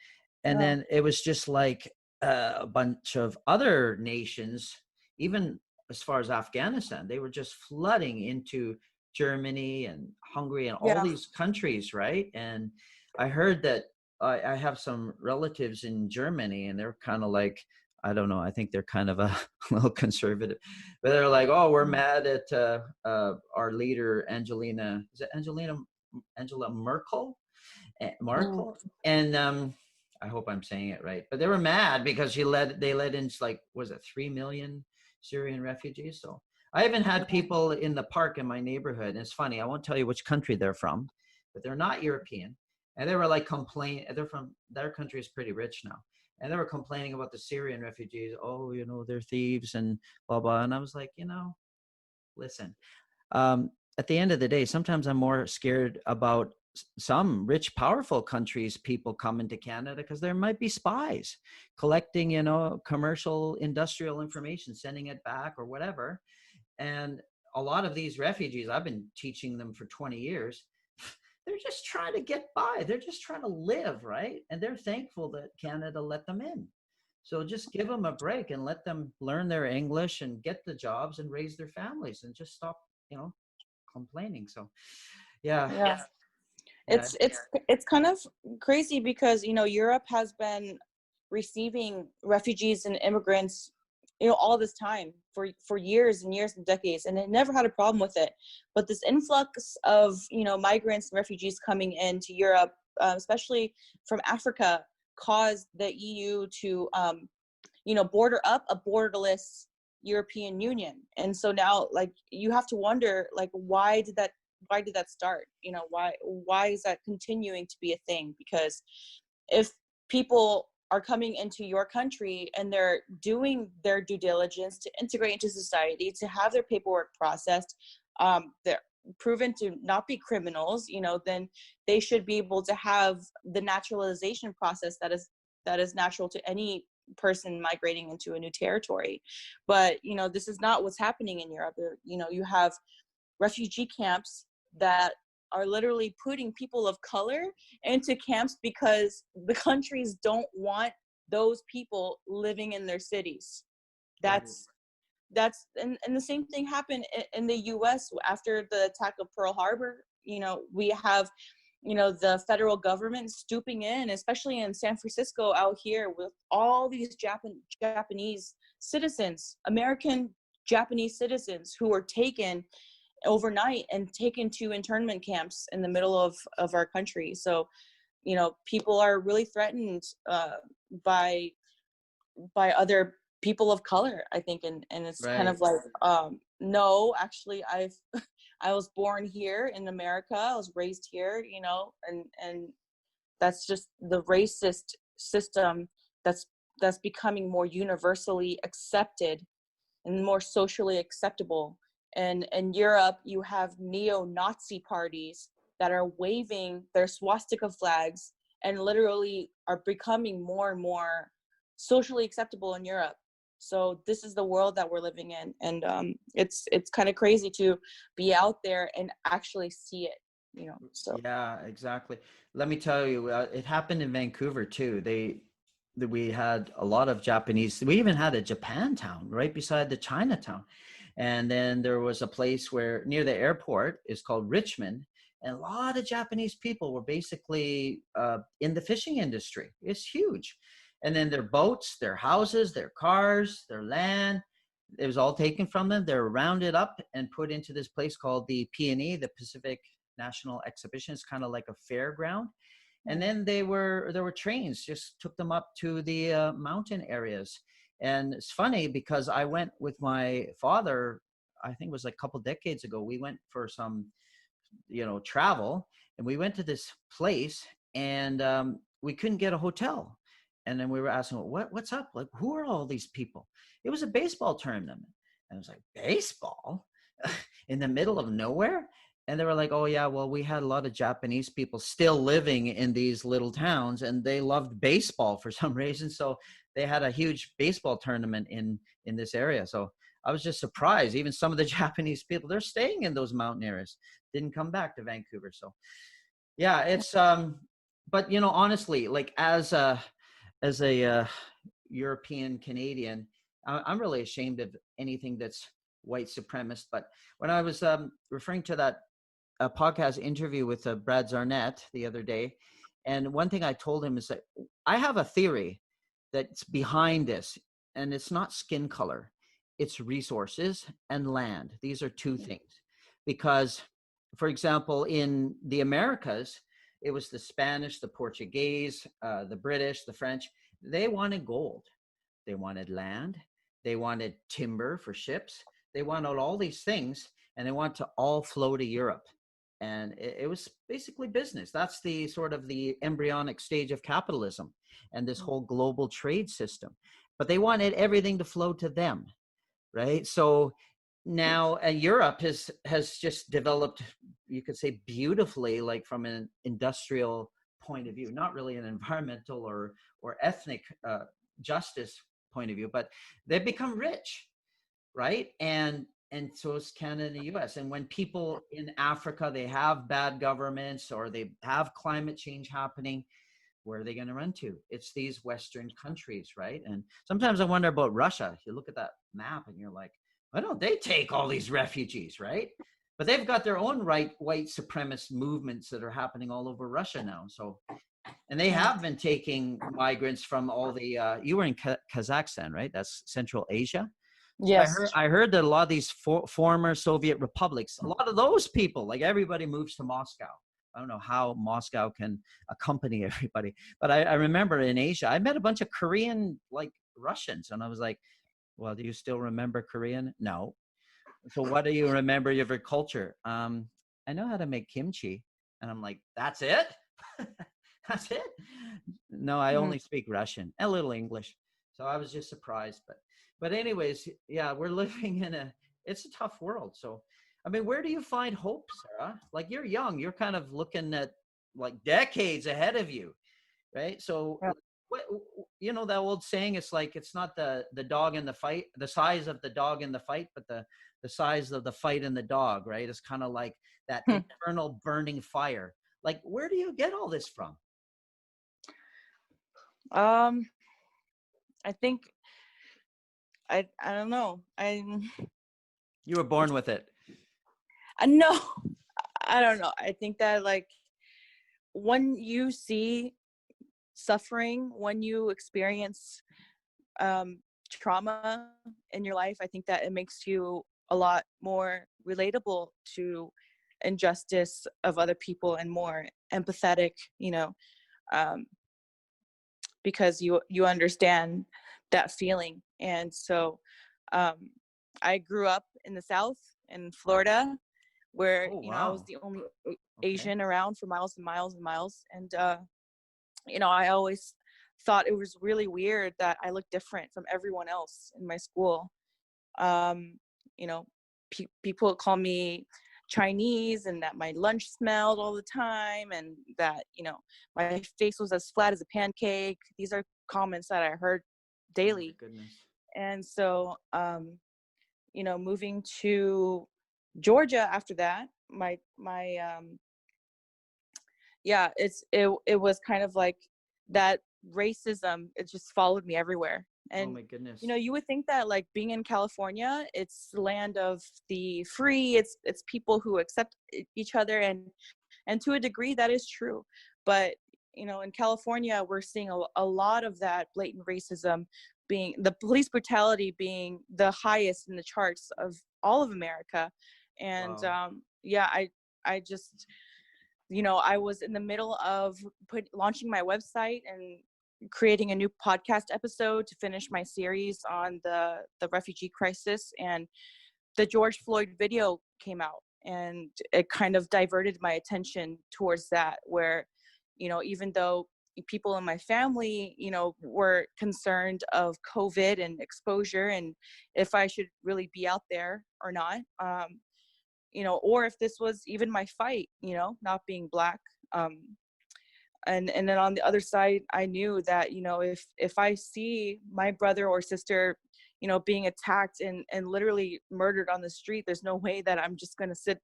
And then it was just like a bunch of other nations, even as far as Afghanistan, they were just flooding into Germany and Hungary and all these countries, right? And I heard that I have some relatives in Germany, and they're kind of like, I don't know, I think they're kind of a little conservative, but they're like, oh, we're mad at our leader, Angela Merkel? And I hope I'm saying it right, but they were mad because they let in, like, was it 3 million Syrian refugees? So I even had people in the park in my neighborhood, and it's funny, I won't tell you which country they're from, but they're not European, and they were like their country is pretty rich now, and they were complaining about the Syrian refugees. Oh, you know, they're thieves and blah blah. And I was like, you know, listen, at the end of the day, sometimes I'm more scared about some rich, powerful countries, people coming to Canada, because there might be spies collecting, you know, commercial, industrial information, sending it back or whatever. And a lot of these refugees, I've been teaching them for 20 years. They're just trying to get by. They're just trying to live, right? And they're thankful that Canada let them in. So just give them a break and let them learn their English and get the jobs and raise their families, and just stop, you know, complaining. So, yeah. It's kind of crazy because, you know, Europe has been receiving refugees and immigrants, you know, all this time for years and years and decades, and it never had a problem with it. But this influx of, you know, migrants and refugees coming into Europe, especially from Africa, caused the EU to, you know, border up a borderless European Union. And so now, like, you have to wonder, like, why did that start? You know, why is that continuing to be a thing? Because if people are coming into your country and they're doing their due diligence to integrate into society, to have their paperwork processed, they're proven to not be criminals, you know, then they should be able to have the naturalization process that is natural to any person migrating into a new territory. But, you know, this is not what's happening in Europe. You know, you have refugee camps that are literally putting people of color into camps because the countries don't want those people living in their cities. That's and the same thing happened in the US after the attack of Pearl Harbor. You know, we have the federal government stooping in, especially in San Francisco out here, with all these Japanese citizens, American Japanese citizens who were taken overnight and taken to internment camps in the middle of our country. So, people are really threatened by other people of color, I think, and it's kind of like, no, actually, I was born here in America. I was raised here, and that's just the racist system that's becoming more universally accepted and more socially acceptable. And in Europe, you have neo-Nazi parties that are waving their swastika flags and literally are becoming more and more socially acceptable in Europe. So this is the world that we're living in, and it's kind of crazy to be out there and actually see it. So Yeah, exactly. Let me tell you, it happened in Vancouver too. We had a lot of Japanese. We even had a Japantown right beside the Chinatown, and then there was a place where near the airport is called Richmond, and a lot of Japanese people were basically in the fishing industry. It's huge. And then their boats, their houses, their cars, their land, it was all taken from them. They're rounded up and put into this place called the P&E, the Pacific National Exhibition. It's kind of like a fairground. And then there were trains, just took them up to the mountain areas. And it's funny because I went with my father, I think it was like a couple decades ago. We went for some, travel, and we went to this place, and we couldn't get a hotel. And then we were asking, what's up? Like, who are all these people? It was a baseball tournament. And I was like, baseball? In the middle of nowhere? And they were like, oh, yeah, well, we had a lot of Japanese people still living in these little towns, and they loved baseball for some reason. So they had a huge baseball tournament in this area. So I was just surprised. Even some of the Japanese people, they're staying in those mountain areas, didn't come back to Vancouver. So, yeah, it's, but, honestly, like as a European Canadian, I'm really ashamed of anything that's white supremacist. But when I was referring to that podcast interview with Brad Zarnett the other day, and one thing I told him is that I have a theory that's behind this, and it's not skin color, it's resources and land. These are two things. Because, for example, in the Americas, it was the Spanish, the Portuguese, the British, the French. They wanted gold. They wanted land. They wanted timber for ships. They wanted all these things, and they want to all flow to Europe. And it was basically business. That's the sort of the embryonic stage of capitalism and this whole global trade system. But they wanted everything to flow to them, right? So now Europe has just developed, you could say, beautifully, like from an industrial point of view, not really an environmental or ethnic justice point of view, but they've become rich, right? And so is Canada and the US. And when people in Africa, they have bad governments or they have climate change happening, where are they going to run to? It's these Western countries, right? And sometimes I wonder about Russia. You look at that map and you're like, why don't they take all these refugees, right? But they've got their own white supremacist movements that are happening all over Russia now. So, and they have been taking migrants from all the, you were in Kazakhstan, right? That's Central Asia. yes. I heard that a lot of these former Soviet republics, a lot of those people, like everybody moves to Moscow. I don't know how Moscow can accompany everybody, but I remember in Asia, I met a bunch of Korean, like Russians, and I was like, well, do you still remember Korean? No. So what do you remember of your culture? I know how to make kimchi. And I'm like, that's it? That's it? No, I only speak Russian, a little English. So I was just surprised. But anyways, yeah, we're living in it's a tough world. So, I mean, where do you find hope, Sarah? Like, you're young, you're kind of looking at like decades ahead of you, right? So, what, that old saying, it's like, it's not the dog in the fight, the size of the dog in the fight, but the size of the fight in the dog, right? It's kind of like that internal burning fire. Like, where do you get all this from? I think I don't know. You were born with it. No, I don't know. I think that, like, when you see suffering, when you experience trauma in your life, I think that it makes you a lot more relatable to injustice of other people and more empathetic, um, because you understand that feeling. And so um, I grew up in the South in Florida, where Oh, I was wow. the only Okay. Asian around for miles and miles and miles. And I always thought it was really weird that I looked different from everyone else in my school. um you know People call me Chinese, and that my lunch smelled all the time, and that my face was as flat as a pancake. These are comments that I heard Oh my daily. goodness. And so moving to Georgia after that, my yeah, it was kind of like that racism, it just followed me everywhere. Oh And my goodness. you would think that, like, being in California, it's the land of the free, it's people who accept each other, and to a degree that is true. But in California, we're seeing a lot of that blatant racism, being the police brutality being the highest in the charts of all of America. And Wow. yeah, I just I was in the middle of launching my website and creating a new podcast episode to finish my series on the refugee crisis, and the George Floyd video came out, and it kind of diverted my attention towards that, where even though people in my family were concerned of COVID and exposure, and if I should really be out there or not, or if this was even my fight, not being Black. um and then on the other side, I knew that if I see my brother or sister being attacked and literally murdered on the street, there's no way that I'm just going to sit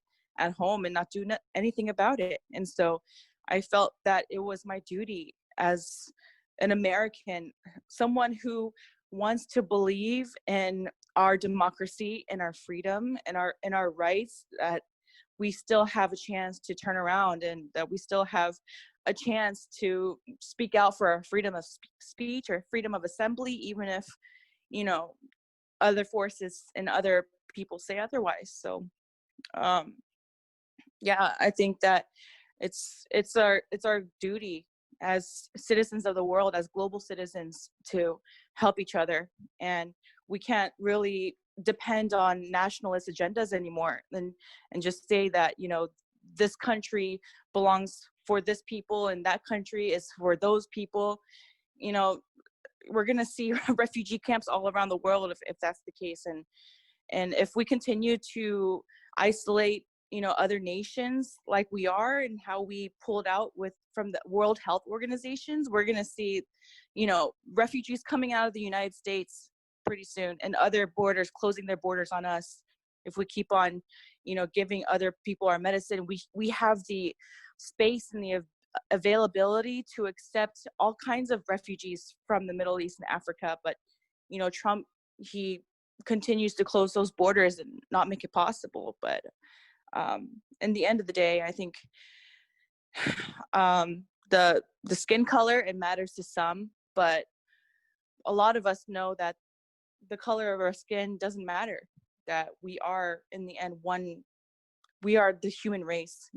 at home and not do anything about it. And so I felt that it was my duty as an American, someone who wants to believe in our democracy and our freedom and our rights, that we still have a chance to turn around, and that we still have a chance to speak out for our freedom of speech or freedom of assembly, even if other forces and other people say otherwise. So um yeah, I think that it's our duty as citizens of the world, as global citizens, to help each other. And we can't really depend on nationalist agendas anymore, and just say that this country belongs for this people and that country is for those people. you know we're going to see refugee camps all around the world if that's the case. And if we continue to isolate other nations like we are, and how we pulled out from the World Health Organizations, we're going to see refugees coming out of the United States pretty soon, and other borders closing their borders on us. If we keep on giving other people our medicine, we have the space and the availability to accept all kinds of refugees from the Middle East and Africa. But Trump, he continues to close those borders and not make it possible. But in the end of the day, I think the skin color, it matters to some, but a lot of us know that the color of our skin doesn't matter, that we are in the end one. We are the human race.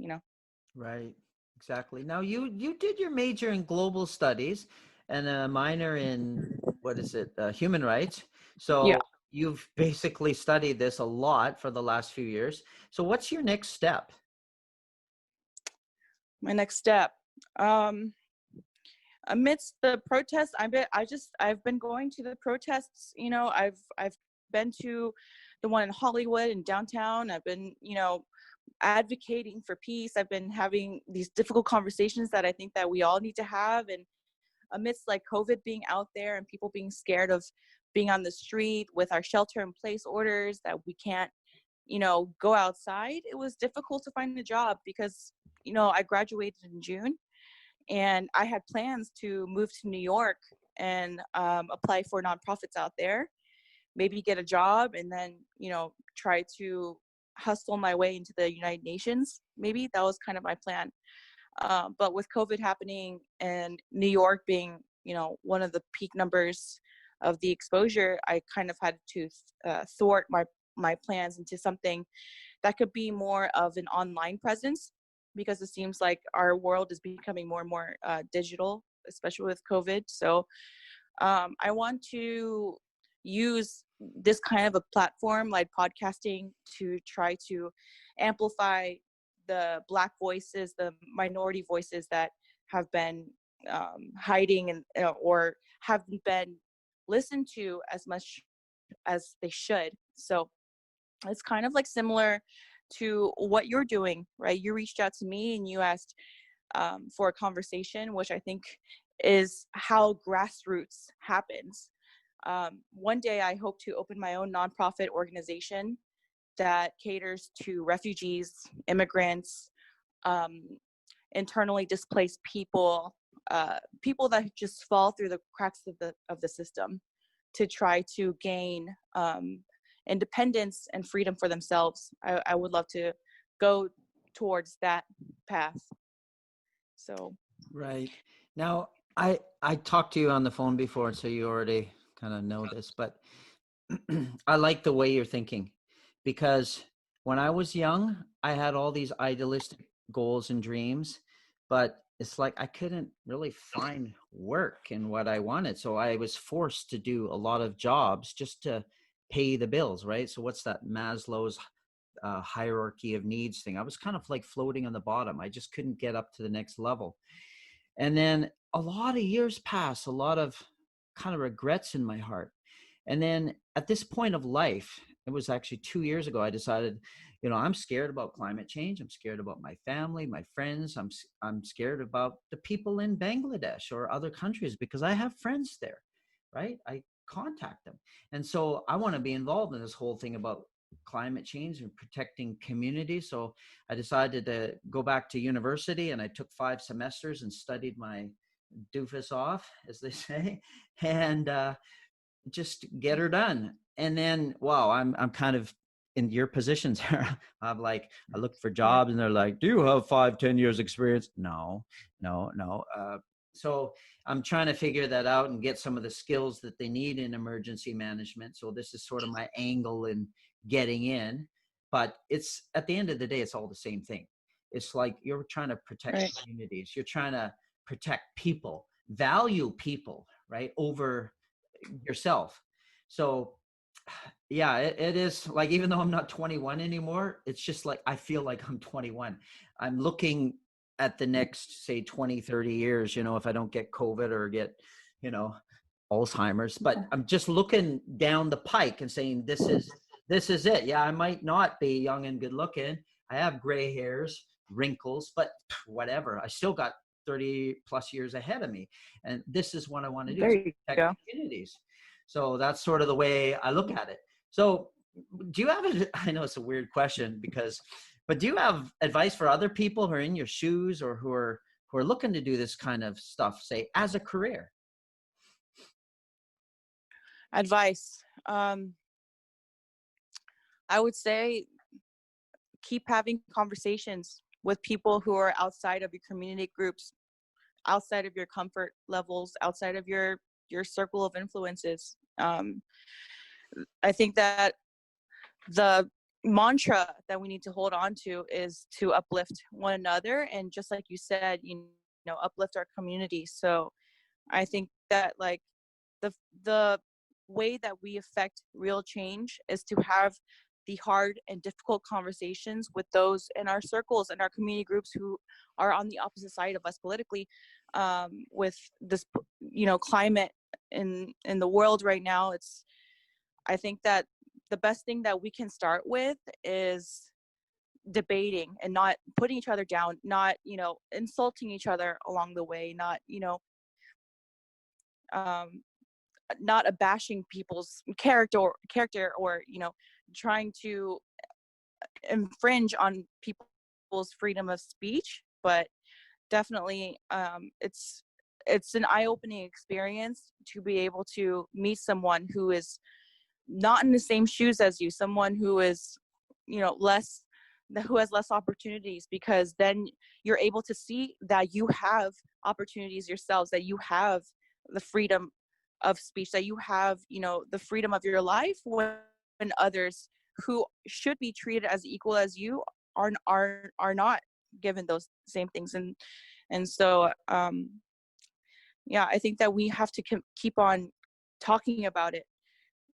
Right. Exactly. Now you did your major in global studies and a minor in what is it? Human rights. Yeah. So you've basically studied this a lot for the last few years. So what's your next step? My next step, amidst the protests, I've been going to the protests. I've been to the one in Hollywood and downtown. I've been advocating for peace. I've been having these difficult conversations that I think that we all need to have. And amidst like COVID being out there and people being scared of being on the street with our shelter in place orders, that we can't go outside, it was difficult to find a job because I graduated in June, and I had plans to move to New York and apply for nonprofits out there, maybe get a job, and then try to hustle my way into the United Nations. Maybe that was kind of my plan. But with COVID happening and New York being, one of the peak numbers of the exposure, I kind of had to thwart my plans into something that could be more of an online presence, because it seems like our world is becoming more and more digital, especially with COVID. So I want to use this kind of a platform like podcasting to try to amplify the Black voices, the minority voices that have been hiding and or haven't been listened to as much as they should. So it's kind of like similar to what you're doing, right? You reached out to me and you asked for a conversation, which I think is how grassroots happens. One day I hope to open my own nonprofit organization that caters to refugees, immigrants, internally displaced people, people that just fall through the cracks of the system, to try to gain independence and freedom for themselves. I would love to go towards that path. So Right. Now, I talked to you on the phone before, so you already kind of know this, but I like the way you're thinking, because when I was young, I had all these idealistic goals and dreams, but it's like I couldn't really find work in what I wanted. So I was forced to do a lot of jobs just to pay the bills, right? So what's that Maslow's hierarchy of needs thing? I was kind of like floating on the bottom. I just couldn't get up to the next level. And then a lot of years pass, a lot of kind of regrets in my heart. And then at this point of life, it was actually 2 years ago, I decided, I'm scared about climate change. I'm scared about my family, my friends. I'm scared about the people in Bangladesh or other countries, because I have friends there, right? I contact them. And so I want to be involved in this whole thing about climate change and protecting communities. So I decided to go back to university, and I took 5 semesters and studied my doofus off, as they say, and just get her done. And then, wow, I'm kind of in your positions. I'm like, I looked for jobs and they're like, do you have 5-10 years experience? No. So I'm trying to figure that out and get some of the skills that they need in emergency management. So this is sort of my angle in getting in, but it's, at the end of the day, it's all the same thing. It's like you're trying to protect communities. You're trying to protect people, value people, right, over yourself. So yeah, it is like, even though I'm not 21 anymore, it's just like I feel like I'm 21. I'm looking at the next, say, 20-30 years, if I don't get COVID or get Alzheimer's. But I'm just looking down the pike and saying, this is it. Yeah, I might not be young and good looking. I have gray hairs, wrinkles, but whatever, I still got 30 plus years ahead of me, and this is what I want to do, to protect communities. So that's sort of the way I look at it. So do you have I know it's a weird question, but do you have advice for other people who are in your shoes, or who are looking to do this kind of stuff, say, as a career? Advice. I would say keep having conversations with people who are outside of your community groups, outside of your comfort levels, outside of your circle of influences. I think that the mantra that we need to hold on to is to uplift one another, and just like you said, uplift our community. So I think that, like, the way that we affect real change is to have the hard and difficult conversations with those in our circles and our community groups who are on the opposite side of us politically, with this, climate in the world right now. I think that the best thing that we can start with is debating and not putting each other down, not, insulting each other along the way, not, not abashing people's character or trying to infringe on people's freedom of speech. But definitely it's an eye-opening experience to be able to meet someone who is not in the same shoes as you, someone who is less who has less opportunities, because then you're able to see that you have opportunities yourselves, that you have the freedom of speech, that you have, you know, the freedom of your life, when others who should be treated as equal as you are not given those same things. And so yeah, I think that we have to keep on talking about it.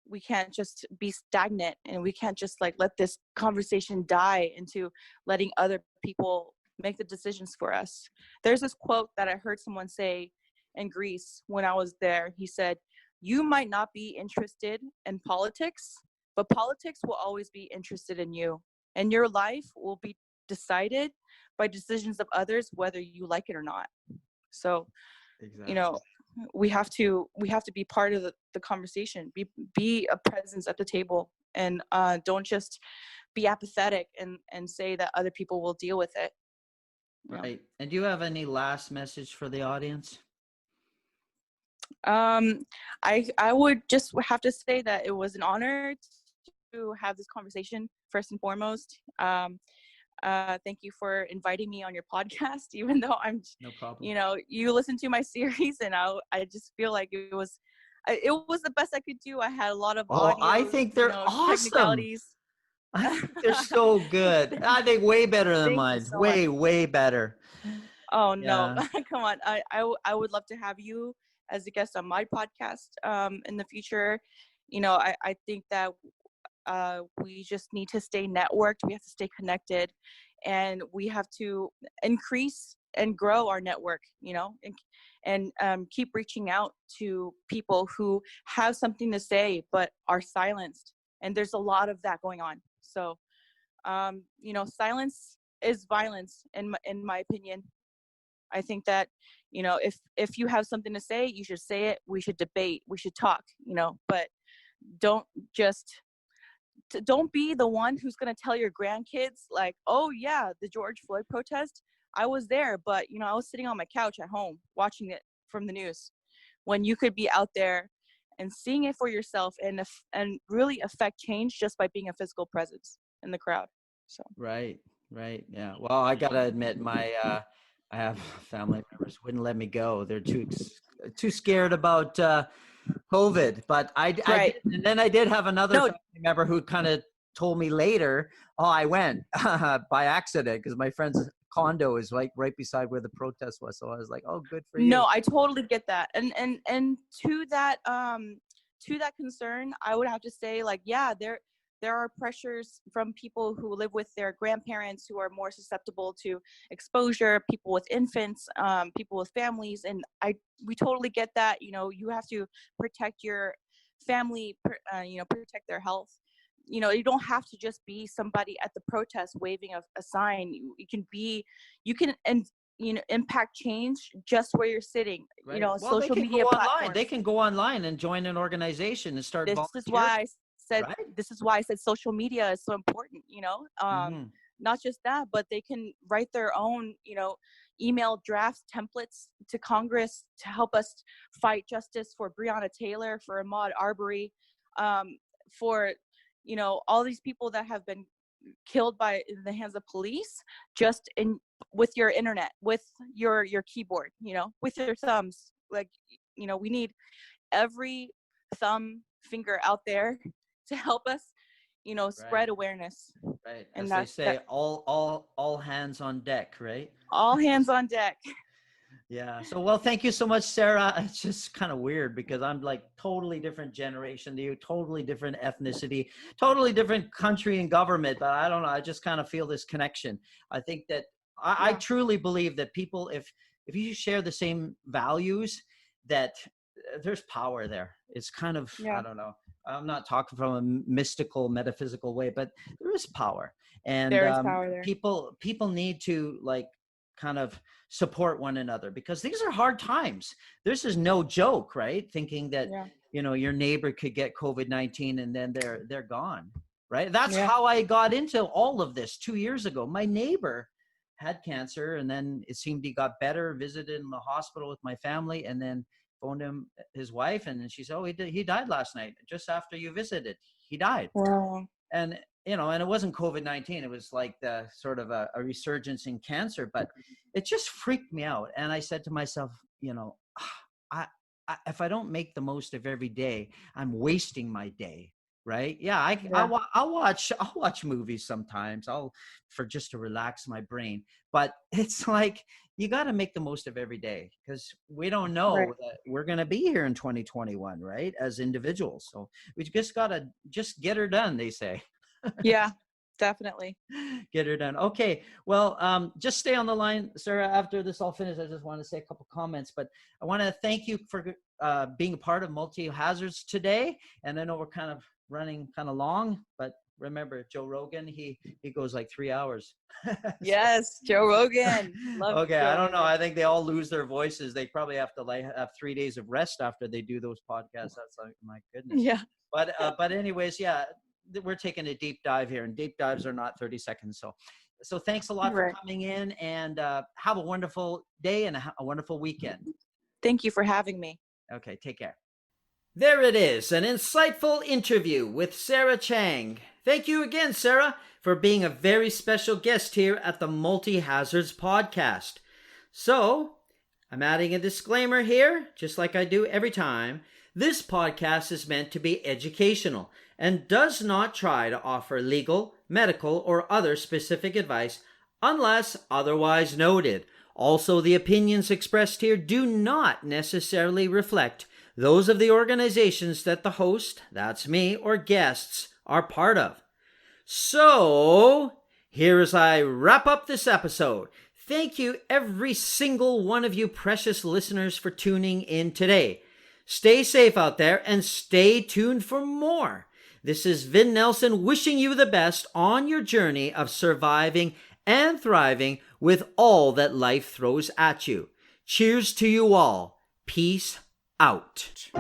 We can't just be stagnant, and we can't just like let this conversation die into letting other people make the decisions for us. There's this quote that I heard someone say in Greece when I was there. He said, "You might not be interested in politics, but politics will always be interested in you, and your life will be decided by decisions of others, whether you like it or not." So, you know, we have to be part of the conversation, be a presence at the table, and don't just be apathetic and say that other people will deal with it. Right. And do you have any last message for the audience? I would just have to say that it was an honor to have this conversation, first and foremost. Thank you for inviting me on your podcast, even though I'm, no problem. You know, you listen to my series, and I just feel like it was the best I could do. I had a lot of audio, I think they're awesome. Technicalities. I think they're so good. I think way better than mine. So way better. Oh no, Yeah. come on. I would love to have you as a guest on my podcast in the future. You know, I think that we just need to stay networked. We have to stay connected, and we have to increase and grow our network, you know, and keep reaching out to people who have something to say but are silenced. And there's a lot of that going on. So, you know, silence is violence, in my opinion. I think that, you know, if you have something to say, you should say it. We should debate. We should talk, you know, but don't be the one who's going to tell your grandkids like, oh yeah, the George Floyd protest, I was there, but you know, I was sitting on my couch at home watching it from the news, when you could be out there and seeing it for yourself and really affect change just by being a physical presence in the crowd. So Right. Yeah. Well, I gotta admit, I have family members wouldn't let me go. They're too scared about COVID. But I right. did, and then I did have another family member who kind of told me later, "Oh, I went by accident because my friend's condo is like right beside where the protest was." So I was like, "Oh, good for you." No, I totally get that. And to that concern, I would have to say, like, yeah, there are pressures from people who live with their grandparents who are more susceptible to exposure, people with infants, people with families, and we totally get that. You know, you have to protect your family, you know, protect their health. You know, you don't have to just be somebody at the protest waving a sign. You can you know, impact change just where you're sitting. Right. You know, Well, social media platforms. They can go online and join an organization and start volunteering. This is why I said social media is so important, you know. Not just that, but they can write their own, you know, email draft templates to Congress to help us fight justice for Breonna Taylor, for Ahmaud Arbery, for, you know, all these people that have been killed in the hands of police, just with your internet, with your keyboard, you know, with your thumbs. Like, you know, we need every thumb finger out there to help us, you know, spread awareness. Right. And as they say, all hands on deck, right? All hands on deck. Yeah. So, well, thank you so much, Sarah. It's just kind of weird because I'm like totally different generation to you, totally different ethnicity, totally different country and government. But I don't know. I just kind of feel this connection. I think that I truly believe that people, if you share the same values, that there's power there. It's kind of, I don't know. I'm not talking from a mystical, metaphysical way, but there is power. And there is power there. People need to like kind of support one another because these are hard times. This is no joke, right? Thinking that, you know, your neighbor could get COVID-19 and then they're gone, right? That's how I got into all of this 2 years ago. My neighbor had cancer and then it seemed he got better, visited in the hospital with my family, and then phoned his wife, and then she said, "Oh, he died last night, just after you visited. He died." Wow. And and it wasn't COVID-19. It was like the sort of a resurgence in cancer, but it just freaked me out. And I said to myself, I, if I don't make the most of every day, I'm wasting my day. Right. Yeah. I'll watch movies sometimes for just to relax my brain. But it's like, you got to make the most of every day, because we don't know Right. that we're going to be here in 2021, right? As individuals. So we just got to just get her done, they say. Yeah, definitely. Get her done. Okay. Well, just stay on the line, Sarah. After this all finished, I just want to say a couple comments, but I want to thank you for being a part of Multi Hazards today. And I know we're kind of running kind of long, but remember Joe Rogan, he goes like 3 hours. Yes, Joe Rogan. Love Okay. Joe I don't know. Rogan. I think they all lose their voices. They probably have to have 3 days of rest after they do those podcasts. That's like, my goodness. Yeah. But anyways, yeah, we're taking a deep dive here, and deep dives are not 30 seconds. So thanks a lot for Right. coming in, and have a wonderful day and a wonderful weekend. Thank you for having me. Okay, take care. There it is, an insightful interview with Sarah Chang. Thank you again, Sarah, for being a very special guest here at the Multi Hazards podcast. So, I'm adding a disclaimer here, just like I do every time. This podcast is meant to be educational and does not try to offer legal, medical, or other specific advice unless otherwise noted. Also, the opinions expressed here do not necessarily reflect those of the organizations that the host, that's me, or guests are part of. So, here as I wrap up this episode, thank you every single one of you precious listeners for tuning in today. Stay safe out there and stay tuned for more. This is Vin Nelson wishing you the best on your journey of surviving and thriving with all that life throws at you. Cheers to you all. Peace out.